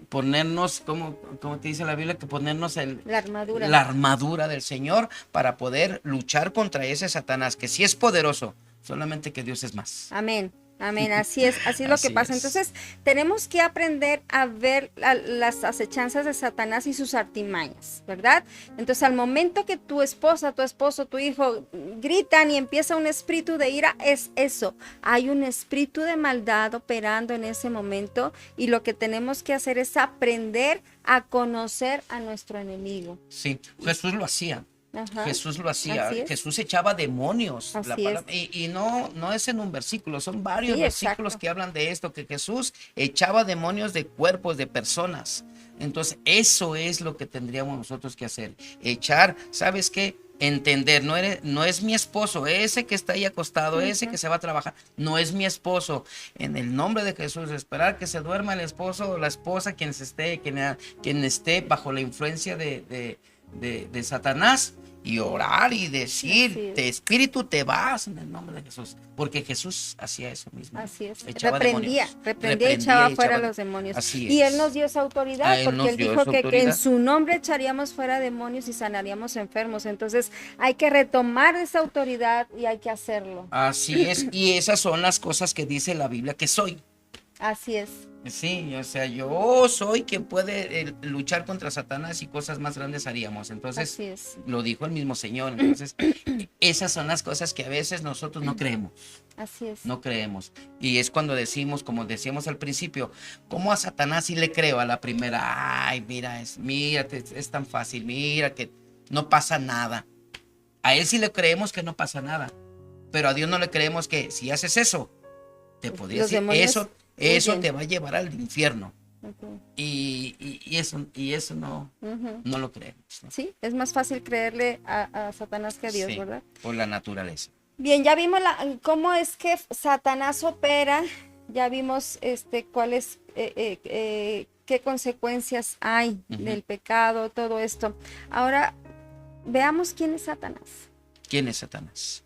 ponernos, como te dice la Biblia, que ponernos
La armadura.
la armadura del Señor para poder luchar contra ese Satanás, que sí es poderoso, solamente que Dios es más.
Amén. Amén, así es lo que
Así
pasa.
es.
Entonces, tenemos que aprender a ver las acechanzas de Satanás y sus artimañas, ¿verdad? Entonces, al momento que tu esposa, tu esposo, tu hijo gritan y empieza un espíritu de ira, es eso. Hay un espíritu de maldad operando en ese momento y lo que tenemos que hacer es aprender a conocer a nuestro enemigo.
Sí, Jesús lo hacía.
Ajá.
Jesús lo hacía,
Así es.
Jesús echaba demonios,
Así es.
y no es en un versículo, son varios
Sí,
versículos
exacto.
que hablan de esto, que Jesús echaba demonios de cuerpos de personas. Entonces, eso es lo que tendríamos nosotros que hacer, echar, ¿sabes qué? Entender, no es mi esposo, ese que está ahí acostado, ese que se va a trabajar, no es mi esposo. En el nombre de Jesús, esperar que se duerma el esposo o la esposa, quien esté bajo la influencia de Satanás, y orar y decir,
Así es.
de espíritu te vas en el nombre de Jesús, porque Jesús hacía eso mismo.
Así es.
Echaba
Reprendía
demonios.
y echaba
y
fuera
echaba-
los demonios.
Así
Y Él
es.
nos dio esa autoridad
A él
porque
nos
Él
dio
dijo
esa
que en
autoridad.
su nombre echaríamos fuera demonios y sanaríamos enfermos. Entonces hay que retomar esa autoridad y hay que hacerlo.
Así es, y esas son las cosas que dice la Biblia que soy.
Así es.
Sí, o sea, yo soy quien puede luchar contra Satanás y cosas más grandes haríamos. Entonces,
Así es.
lo dijo el mismo Señor. Entonces, esas son las cosas que a veces nosotros no creemos.
Así es.
No creemos. Y es cuando decimos, como decíamos al principio, ¿cómo a Satanás sí le creo a la primera? Ay, mira, es tan fácil, mira que no pasa nada. A él sí le creemos que no pasa nada, pero a Dios no le creemos que si haces eso, te podría
Los
decir,
demonios
eso
huyen.
te va a llevar al infierno.
Ujú,
Y eso no,
ujú.
no lo creemos, ¿no?
Sí, es más fácil creerle a Satanás que a Dios,
Sí,
¿verdad?
por la naturaleza.
Bien, ya vimos cómo es que Satanás opera, ya vimos cuáles, qué consecuencias hay
Ujú.
del pecado, todo esto. Ahora, veamos quién es Satanás.
¿Quién es Satanás?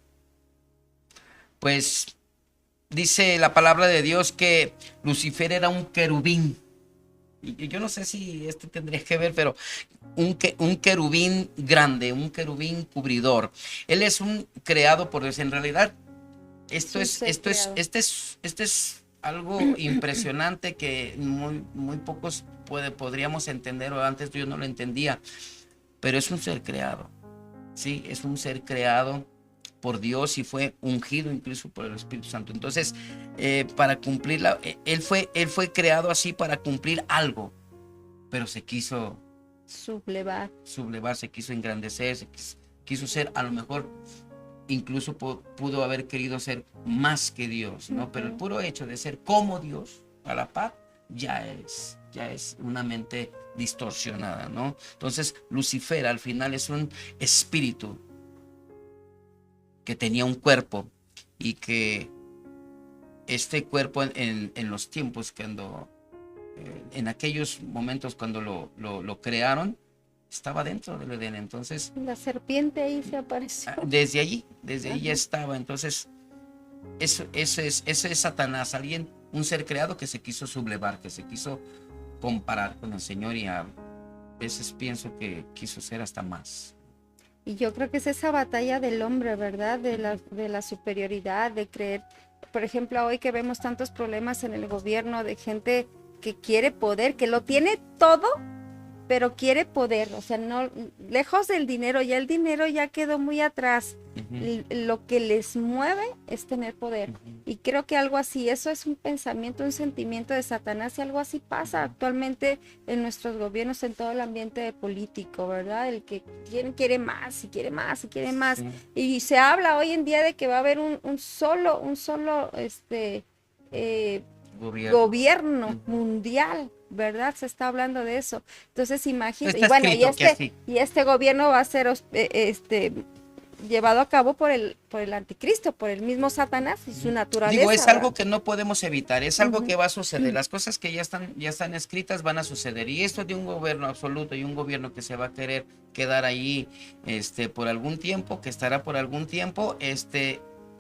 Pues dice la palabra de Dios que Lucifer era un querubín. Y yo no sé si esto tendría que ver, pero un querubín grande, un querubín cubridor. Él es un creado por Dios. En realidad,
un ser creado.
este es algo impresionante que muy pocos podríamos entender, o antes yo no lo entendía, pero es un ser creado. Sí, es un ser creado por Dios y fue ungido incluso por el Espíritu Santo. Entonces, para cumplir él fue creado así para cumplir algo, pero se quiso
Sublevar.
sublevar, se quiso engrandecer, quiso ser, a lo mejor incluso pudo haber querido ser más que Dios, ¿no? Pero el puro hecho de ser como Dios a la par ya es una mente distorsionada, ¿no? Entonces, Lucifer al final es un espíritu que tenía un cuerpo y que este cuerpo en los tiempos en aquellos momentos cuando lo crearon, estaba dentro del Edén. Entonces,
La serpiente ahí se apareció.
desde allí ya estaba. Entonces, eso es Satanás, alguien un ser creado que se quiso sublevar, que se quiso comparar con el Señor y a veces pienso que quiso ser hasta más.
Y yo creo que es esa batalla del hombre, ¿verdad? De la superioridad, de creer. Por ejemplo, hoy que vemos tantos problemas en el gobierno de gente que quiere poder, que lo tiene todo, pero quiere poder. O sea, no, lejos del dinero, ya el dinero ya quedó muy atrás. Lo que les mueve es tener poder. Y creo que algo así, eso es un pensamiento, un sentimiento de Satanás, y algo así pasa actualmente en nuestros gobiernos, en todo el ambiente político, ¿verdad? El que quiere más y quiere más y quiere más.
Sí.
Y se habla hoy en día de que va a haber un solo gobierno mundial, ¿verdad? Se está hablando de eso. Entonces, imagínate,
Está
y bueno,
escrito que así.
y este gobierno va a ser llevado a cabo por el anticristo, por el mismo Satanás y su naturaleza.
Digo, es
¿verdad?
algo que no podemos evitar, es algo que va a suceder. Las cosas que ya están escritas van a suceder. Y esto de un gobierno absoluto y un gobierno que se va a querer quedar ahí por algún tiempo, que estará por algún tiempo,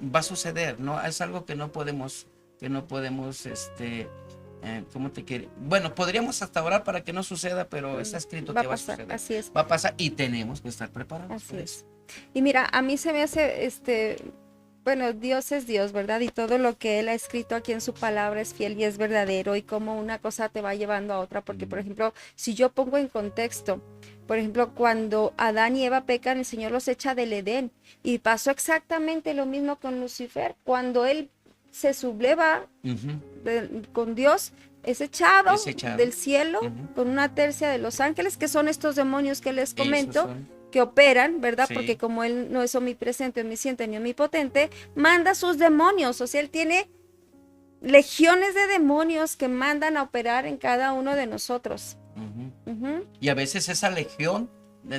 va a suceder, ¿no? Es algo que no podemos, ¿cómo te quiere? Bueno, podríamos hasta orar para que no suceda, pero está escrito que va a suceder.
Así es.
Va a pasar y tenemos que estar preparados.
Así
por
es.
eso.
Y mira, a mí se me hace, bueno, Dios es Dios, ¿verdad? Y todo lo que Él ha escrito aquí en su palabra es fiel y es verdadero, y como una cosa te va llevando a otra, porque, por ejemplo, si yo pongo en contexto, por ejemplo, cuando Adán y Eva pecan, el Señor los echa del Edén, y pasó exactamente lo mismo con Lucifer, cuando él se subleva con Dios, es echado del cielo con una tercia de los ángeles, que son estos demonios que les comento, que operan, ¿verdad?
Sí.
Porque como Él no es omnipresente, omnisciente ni omnipotente, manda sus demonios, o sea, Él tiene legiones de demonios que mandan a operar en cada uno de nosotros.
Y a veces esa legión,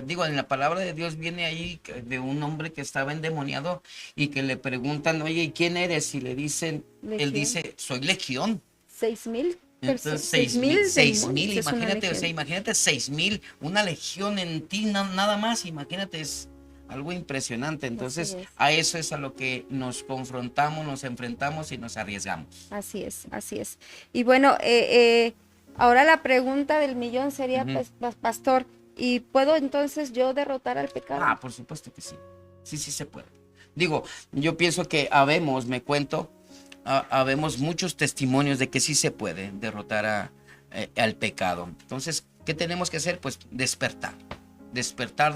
digo, en la palabra de Dios viene ahí de un hombre que estaba endemoniado y que le preguntan, oye, ¿y quién eres? Y le dicen,
Legión.
él dice, soy legión.
6,000.
Entonces, 6,000, imagínate, o sea, imagínate 6,000, una legión en ti nada más, imagínate, es algo impresionante. Entonces, a eso es a lo que nos confrontamos, nos enfrentamos y nos arriesgamos.
Así es, así es. Y bueno, ahora la pregunta del millón sería, pastor, ¿y puedo entonces yo derrotar al pecado?
Ah, por supuesto que sí. Sí se puede. Digo, yo pienso que habemos muchos testimonios de que sí se puede derrotar al pecado. Entonces, ¿qué tenemos que hacer? Pues despertar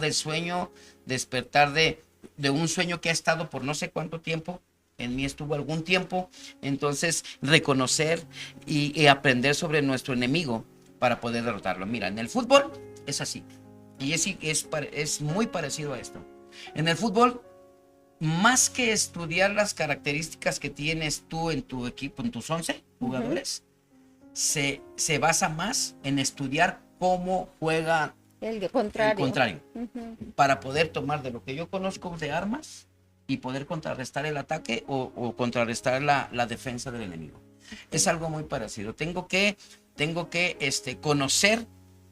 del sueño, despertar de un sueño que ha estado por no sé cuánto tiempo. En mí estuvo algún tiempo. Entonces, reconocer y aprender sobre nuestro enemigo para poder derrotarlo. Mira, en el fútbol es así. Y es muy parecido a esto. En el fútbol, más que estudiar las características que tienes tú en tu equipo, en tus 11 jugadores, se basa más en estudiar cómo juega
el contrario.
Para poder tomar de lo que yo conozco de armas y poder contrarrestar el ataque o contrarrestar la defensa del enemigo. Es algo muy parecido. Tengo que conocer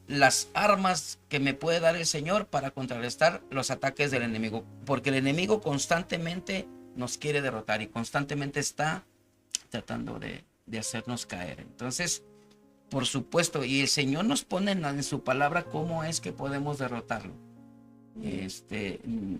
las armas que me puede dar el Señor para contrarrestar los ataques del enemigo, porque el enemigo constantemente nos quiere derrotar y constantemente está tratando de hacernos caer. Entonces, por supuesto, y el Señor nos pone en su palabra cómo es que podemos derrotarlo.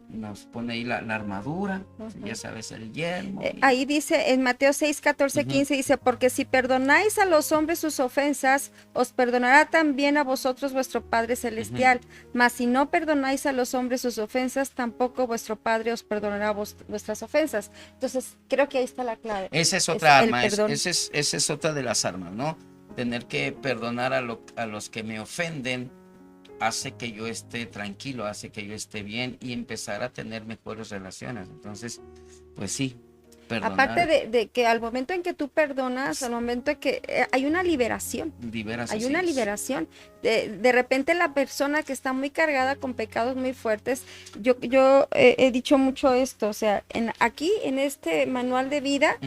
Nos pone ahí la armadura, ya sabes, el yelmo.
Ahí dice en Mateo 6, 14, 15, dice, porque si perdonáis a los hombres sus ofensas, os perdonará también a vosotros vuestro Padre Celestial. Mas si no perdonáis a los hombres sus ofensas, tampoco vuestro Padre os perdonará vuestras ofensas. Entonces, creo que ahí está la clave.
Esa es otra arma, esa es otra de las armas, ¿no? Tener que perdonar a los que me ofenden hace que yo esté tranquilo, hace que yo esté bien y empezar a tener mejores relaciones. Entonces, pues sí, perdonar.
Aparte de que al momento en que tú perdonas, al momento en que hay una liberación. Hay una liberación. De repente la persona que está muy cargada con pecados muy fuertes, yo he dicho mucho esto, o sea, aquí en este manual de vida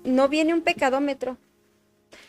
no viene un pecadómetro.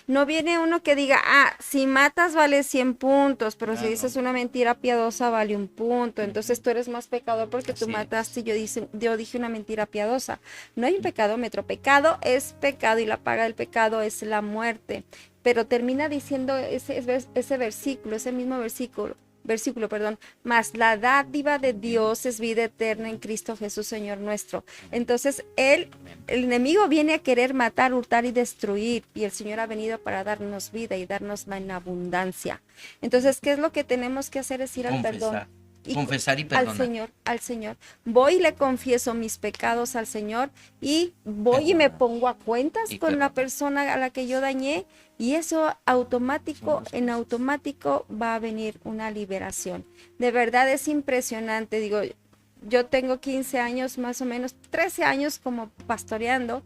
No viene uno que diga, si matas vale 100 puntos, pero si
Claro.
dices una mentira piadosa vale 1 punto. Entonces tú eres más pecador porque tú
Así es.
mataste y yo dije una mentira piadosa. No hay un pecadómetro. Pecado es pecado y la paga del pecado es la muerte. Pero termina diciendo ese versículo, ese mismo versículo, perdón, más la dádiva de Dios es vida eterna en Cristo Jesús, Señor nuestro. Entonces, el enemigo viene a querer matar, hurtar y destruir, y el Señor ha venido para darnos vida y darnosla en abundancia. Entonces, ¿qué es lo que tenemos que hacer? Es ir al perdón.
Confesar y perdonar.
Al Señor. Voy y le confieso mis pecados al Señor y voy y me pongo a cuentas
Y
con la
perdona.
persona a la que yo dañé, y eso en automático va a venir una liberación. De verdad es impresionante. Digo, yo tengo 15 años, más o menos 13 años como pastoreando,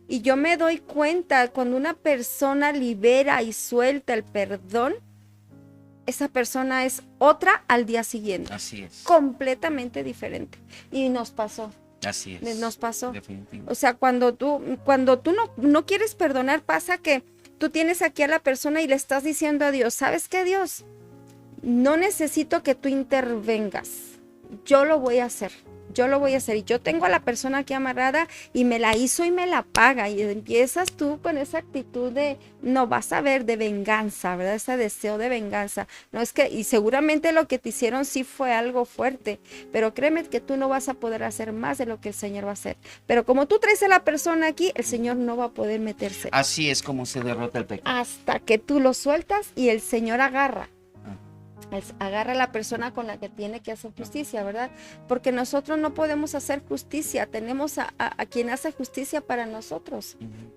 y yo me doy cuenta cuando una persona libera y suelta el perdón, esa persona es otra al día siguiente,
Así es.
completamente diferente. Y nos pasó.
Así es.
Nos pasó.
Definitivo.
O sea, cuando tú no quieres perdonar, pasa que tú tienes aquí a la persona y le estás diciendo a Dios, ¿sabes qué, Dios? No necesito que tú intervengas. Yo lo voy a hacer. Y yo tengo a la persona aquí amarrada y me la hizo y me la paga. Y empiezas tú con esa actitud no vas a ver, de venganza, ¿verdad? Ese deseo de venganza. No es que, y seguramente lo que te hicieron sí fue algo fuerte, pero créeme que tú no vas a poder hacer más de lo que el Señor va a hacer. Pero como tú traes a la persona aquí, el Señor no va a poder meterse.
Así es como se derrota el pecado.
Hasta que tú lo sueltas y el Señor agarra a la persona con la que tiene que hacer justicia, ¿verdad? Porque nosotros no podemos hacer justicia, tenemos a quien hace justicia para nosotros,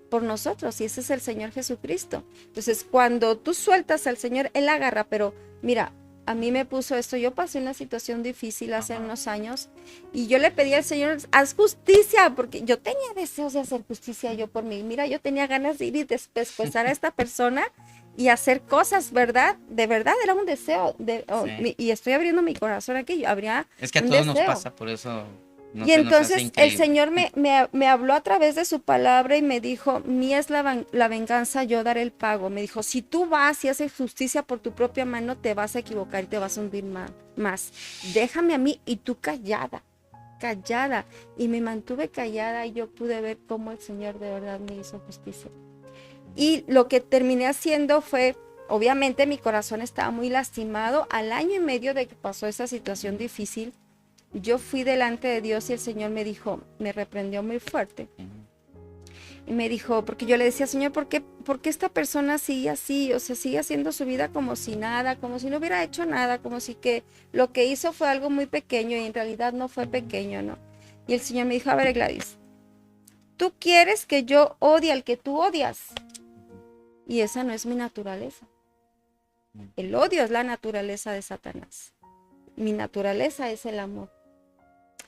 por nosotros, y ese es el Señor Jesucristo. Entonces, cuando tú sueltas al Señor, Él agarra, pero mira, a mí me puso esto, yo pasé una situación difícil hace unos años, y yo le pedí al Señor, haz justicia, porque yo tenía deseos de hacer justicia yo por mí. Mira, yo tenía ganas de ir y despescuezar a esta persona, y hacer cosas, ¿verdad? De verdad era un deseo.
Sí.
Y estoy abriendo mi corazón aquí. Habría
Es que a
un
todos nos
deseo.
pasa, por eso no
Y
se nos hace
entonces el
increíble.
Señor me habló a través de su palabra y me dijo, mía es la venganza, yo daré el pago. Me dijo, si tú vas y haces justicia por tu propia mano, te vas a equivocar y te vas a hundir más. Déjame a mí y tú callada. Y me mantuve callada y yo pude ver cómo el Señor de verdad me hizo justicia. Y lo que terminé haciendo fue, obviamente mi corazón estaba muy lastimado. Al año y medio de que pasó esa situación difícil, yo fui delante de Dios y el Señor me reprendió muy fuerte. Y me dijo, porque yo le decía, Señor, ¿por qué esta persona sigue así? O sea, sigue haciendo su vida como si nada, como si no hubiera hecho nada, como si que lo que hizo fue algo muy pequeño y en realidad no fue pequeño, ¿no? Y el Señor me dijo, a ver, Gladys, tú quieres que yo odie al que tú odias. Y esa no es mi naturaleza. El odio es la naturaleza de Satanás. Mi naturaleza es el amor.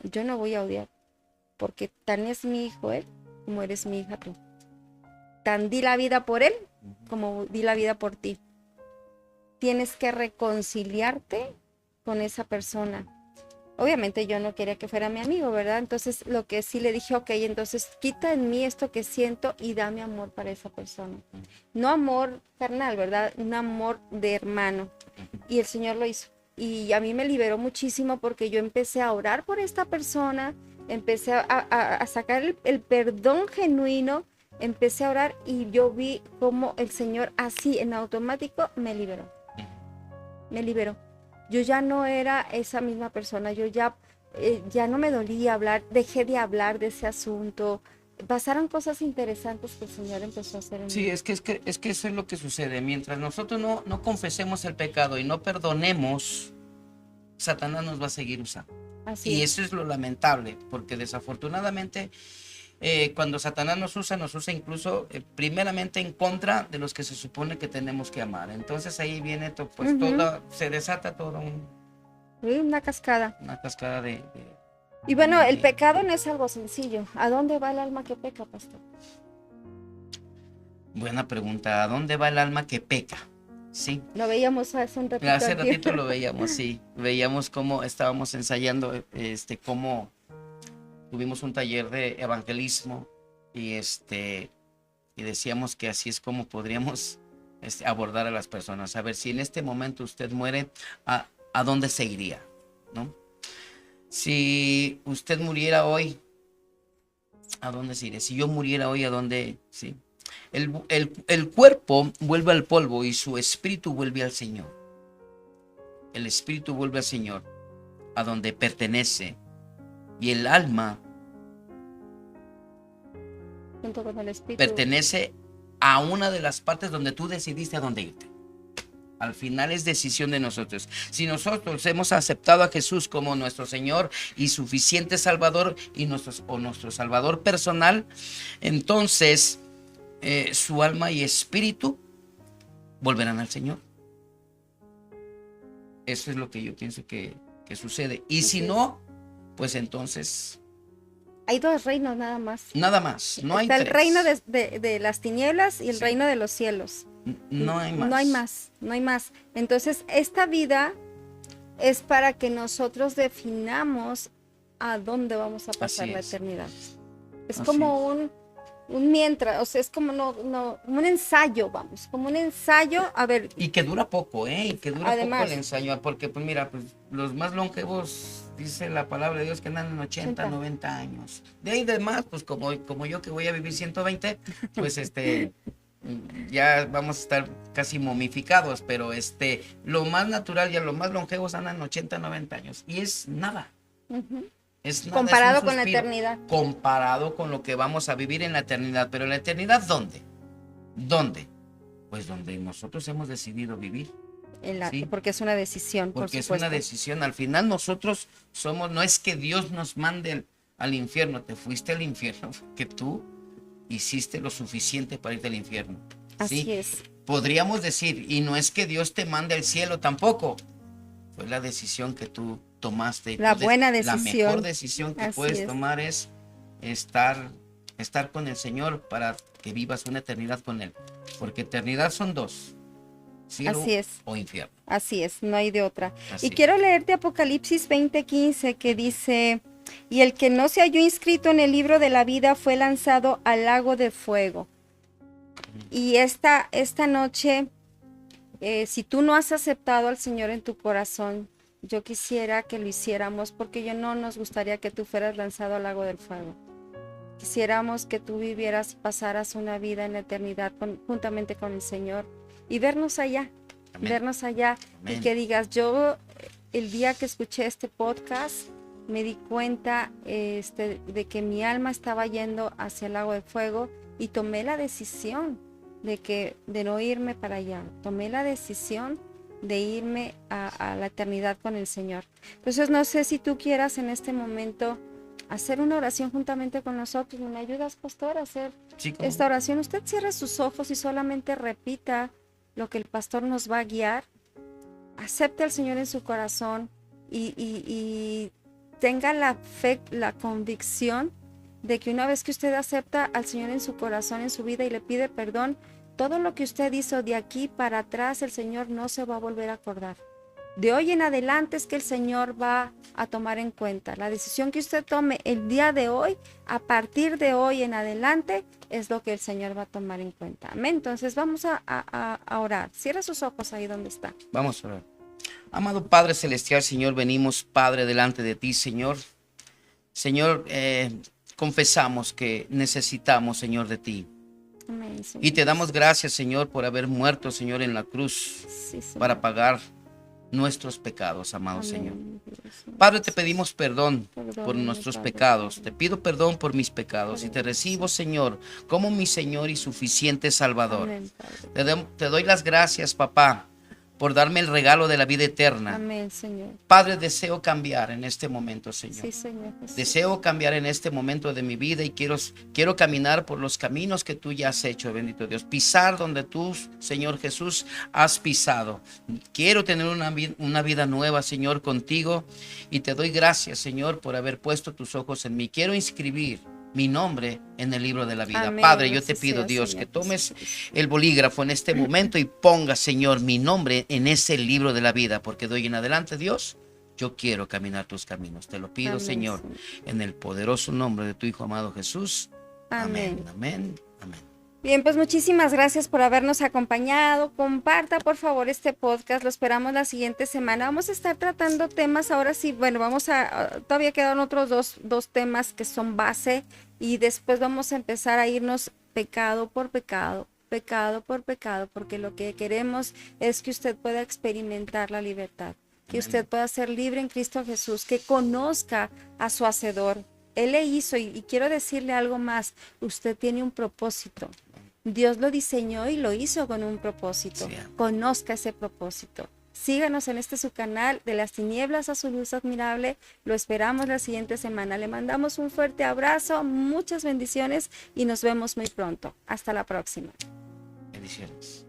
Yo no voy a odiar, porque tan es mi hijo él como eres mi hija tú. Tan di la vida por él como di la vida por ti. Tienes que reconciliarte con esa persona. Obviamente yo no quería que fuera mi amigo, ¿verdad? Entonces lo que sí le dije, ok, entonces quita en mí esto que siento y dame amor para esa persona. No amor carnal, ¿verdad? Un amor de hermano. Y el Señor lo hizo. Y a mí me liberó muchísimo porque yo empecé a orar por esta persona, empecé a sacar el perdón genuino, empecé a orar y yo vi cómo el Señor así en automático me liberó. Me liberó. Yo ya no era esa misma persona, yo ya no me dolía hablar, dejé de hablar de ese asunto. Pasaron cosas interesantes que el Señor empezó a hacer en mí.
Sí, es que eso es lo que sucede. Mientras nosotros no confesemos el pecado y no perdonemos, Satanás nos va a seguir usando.
Así
Y
es.
eso es lo lamentable, porque desafortunadamente cuando Satanás nos usa incluso primeramente en contra de los que se supone que tenemos que amar. Entonces ahí viene se desata toda
Una cascada.
una cascada de
Y bueno, el pecado no es algo sencillo. ¿A dónde va el alma que peca, pastor?
Buena pregunta. ¿A dónde va el alma que peca? Sí.
Lo veíamos hace un ratito.
Hace
aquí.
ratito lo veíamos, sí. Veíamos cómo estábamos ensayando, cómo tuvimos un taller de evangelismo y Y decíamos que así es como podríamos abordar a las personas. A ver, si en este momento usted muere, ¿a dónde se iría? ¿No? Si usted muriera hoy, ¿a dónde se iría? Si yo muriera hoy, ¿a dónde? Sí. El cuerpo vuelve al polvo y su espíritu vuelve al Señor. El espíritu vuelve al Señor, a donde pertenece. Y el alma
Junto con el espíritu.
pertenece a una de las partes donde tú decidiste a dónde irte. Al final es decisión de nosotros. Si nosotros hemos aceptado a Jesús como nuestro Señor y suficiente Salvador y nuestro Salvador personal, entonces su alma y espíritu volverán al Señor. Eso es lo que yo pienso que sucede. Y si no, pues entonces
Hay dos reinos nada más.
nada más. No hay
Está el
tres.
reino de las tinieblas y el
Sí.
reino de los cielos.
No hay más.
No hay más, no hay más. Entonces, esta vida es para que nosotros definamos a dónde vamos a pasar
Así
la
es.
eternidad. Es
Así
como un mientras, o sea, es como un ensayo, vamos, como un ensayo. A ver,
Y que dura poco, Y que dura
Además.
poco el ensayo, porque pues mira, pues los más longevos, dice la palabra de Dios, que andan en 80, 90 años. De ahí de más, pues como yo que voy a vivir 120, pues ya vamos a estar casi momificados, pero lo más natural y a lo más longevos andan 80, 90 años. Y es nada.
ujú,
Es nada,
comparado
es un
con la
suspiro,
eternidad.
comparado con lo que vamos a vivir en la eternidad. Pero en la eternidad, ¿dónde? ¿Dónde? Pues donde nosotros hemos decidido vivir. Sí.
Porque es una decisión, por
Porque es
supuesto.
una decisión. Al final nosotros no es que Dios nos mande al infierno. Te fuiste al infierno porque tú hiciste lo suficiente para irte al infierno.
Así
¿sí?
es.
Podríamos decir, y no es que Dios te mande al cielo tampoco. Fue la decisión que tú tomaste.
La buena
La
decisión.
mejor decisión que
Así
puedes
es.
tomar es estar con el Señor para que vivas una eternidad con Él. Porque eternidad son dos. Cielo
Así es.
o infierno.
Así es, no hay de otra.
Así
Y quiero leerte Apocalipsis 20:15 que dice, y el que no se halló inscrito en el libro de la vida fue lanzado al lago de fuego. Y esta noche, si tú no has aceptado al Señor en tu corazón, yo quisiera que lo hiciéramos porque yo no nos gustaría que tú fueras lanzado al lago del fuego. Quisiéramos que tú vivieras y pasaras una vida en la eternidad juntamente con el Señor y vernos allá.
Amén.
Vernos allá.
Amén.
Y que digas, yo el día que escuché este podcast me di cuenta de que mi alma estaba yendo hacia el lago de fuego y tomé la decisión de no irme para allá. Tomé la decisión de irme a la eternidad con el Señor. Entonces no sé si tú quieras en este momento hacer una oración juntamente con nosotros. ¿Me ayudas, pastor, a hacer
Sí, ¿cómo?
esta oración? Usted cierre sus ojos y solamente repita lo que el pastor nos va a guiar. Acepte al Señor en su corazón y tenga la fe, la convicción de que una vez que usted acepta al Señor en su corazón, en su vida y le pide perdón, todo lo que usted hizo de aquí para atrás, el Señor no se va a volver a acordar. De hoy en adelante es que el Señor va a tomar en cuenta. La decisión que usted tome el día de hoy, a partir de hoy en adelante, es lo que el Señor va a tomar en cuenta. Amén. Entonces vamos a orar. Cierra sus ojos ahí donde está.
Vamos a orar. Amado Padre Celestial, Señor, venimos, Padre, delante de ti, Señor. Señor, confesamos que necesitamos, Señor, de ti.
Amén, Señor.
Y te damos gracias, Señor, por haber muerto, Señor, en la cruz
Sí, Señor.
para pagar nuestros pecados, amado
Amén,
Señor.
Dios.
Padre, te pedimos perdón por
Perdóname,
nuestros
Padre.
pecados. Te pido perdón por mis pecados y te recibo, Señor, como mi Señor y suficiente Salvador.
Amén, Padre.
Te doy las gracias, papá, por darme el regalo de la vida eterna.
Amén, Señor.
Padre, deseo cambiar en este momento, Señor.
Sí, Señor Jesús.
Deseo cambiar en este momento de mi vida y quiero caminar por los caminos que tú ya has hecho, bendito Dios. Pisar donde tú, Señor Jesús, has pisado. Quiero tener una vida nueva, Señor, contigo. Y te doy gracias, Señor, por haber puesto tus ojos en mí. Quiero inscribir mi nombre en el libro de la vida.
Amén.
Padre, yo te
Así
pido,
sea,
Dios,
Señor
que tomes
Jesús.
el bolígrafo en este momento y ponga, Señor, mi nombre en ese libro de la vida, porque de hoy en adelante, Dios, yo quiero caminar tus caminos. Te lo pido,
Amén,
Señor,
Señor.
en el poderoso nombre de tu Hijo amado Jesús.
Amén.
Amén, amén, amén.
Bien, pues muchísimas gracias por habernos acompañado. Comparta por favor este podcast. Lo esperamos la siguiente semana. Vamos a estar tratando temas. Ahora sí, bueno, todavía quedan otros dos temas que son base y después vamos a empezar a irnos pecado por pecado, pecado por pecado, porque lo que queremos es que usted pueda experimentar la libertad, que usted pueda ser libre en Cristo Jesús, que conozca a su Hacedor. Él le hizo y quiero decirle algo más. Usted tiene un propósito. Dios lo diseñó y lo hizo con un propósito.
Sí.
Conozca ese propósito. Síganos en su canal de las tinieblas a su luz admirable. Lo esperamos la siguiente semana. Le mandamos un fuerte abrazo, muchas bendiciones y nos vemos muy pronto. Hasta la próxima.
Bendiciones.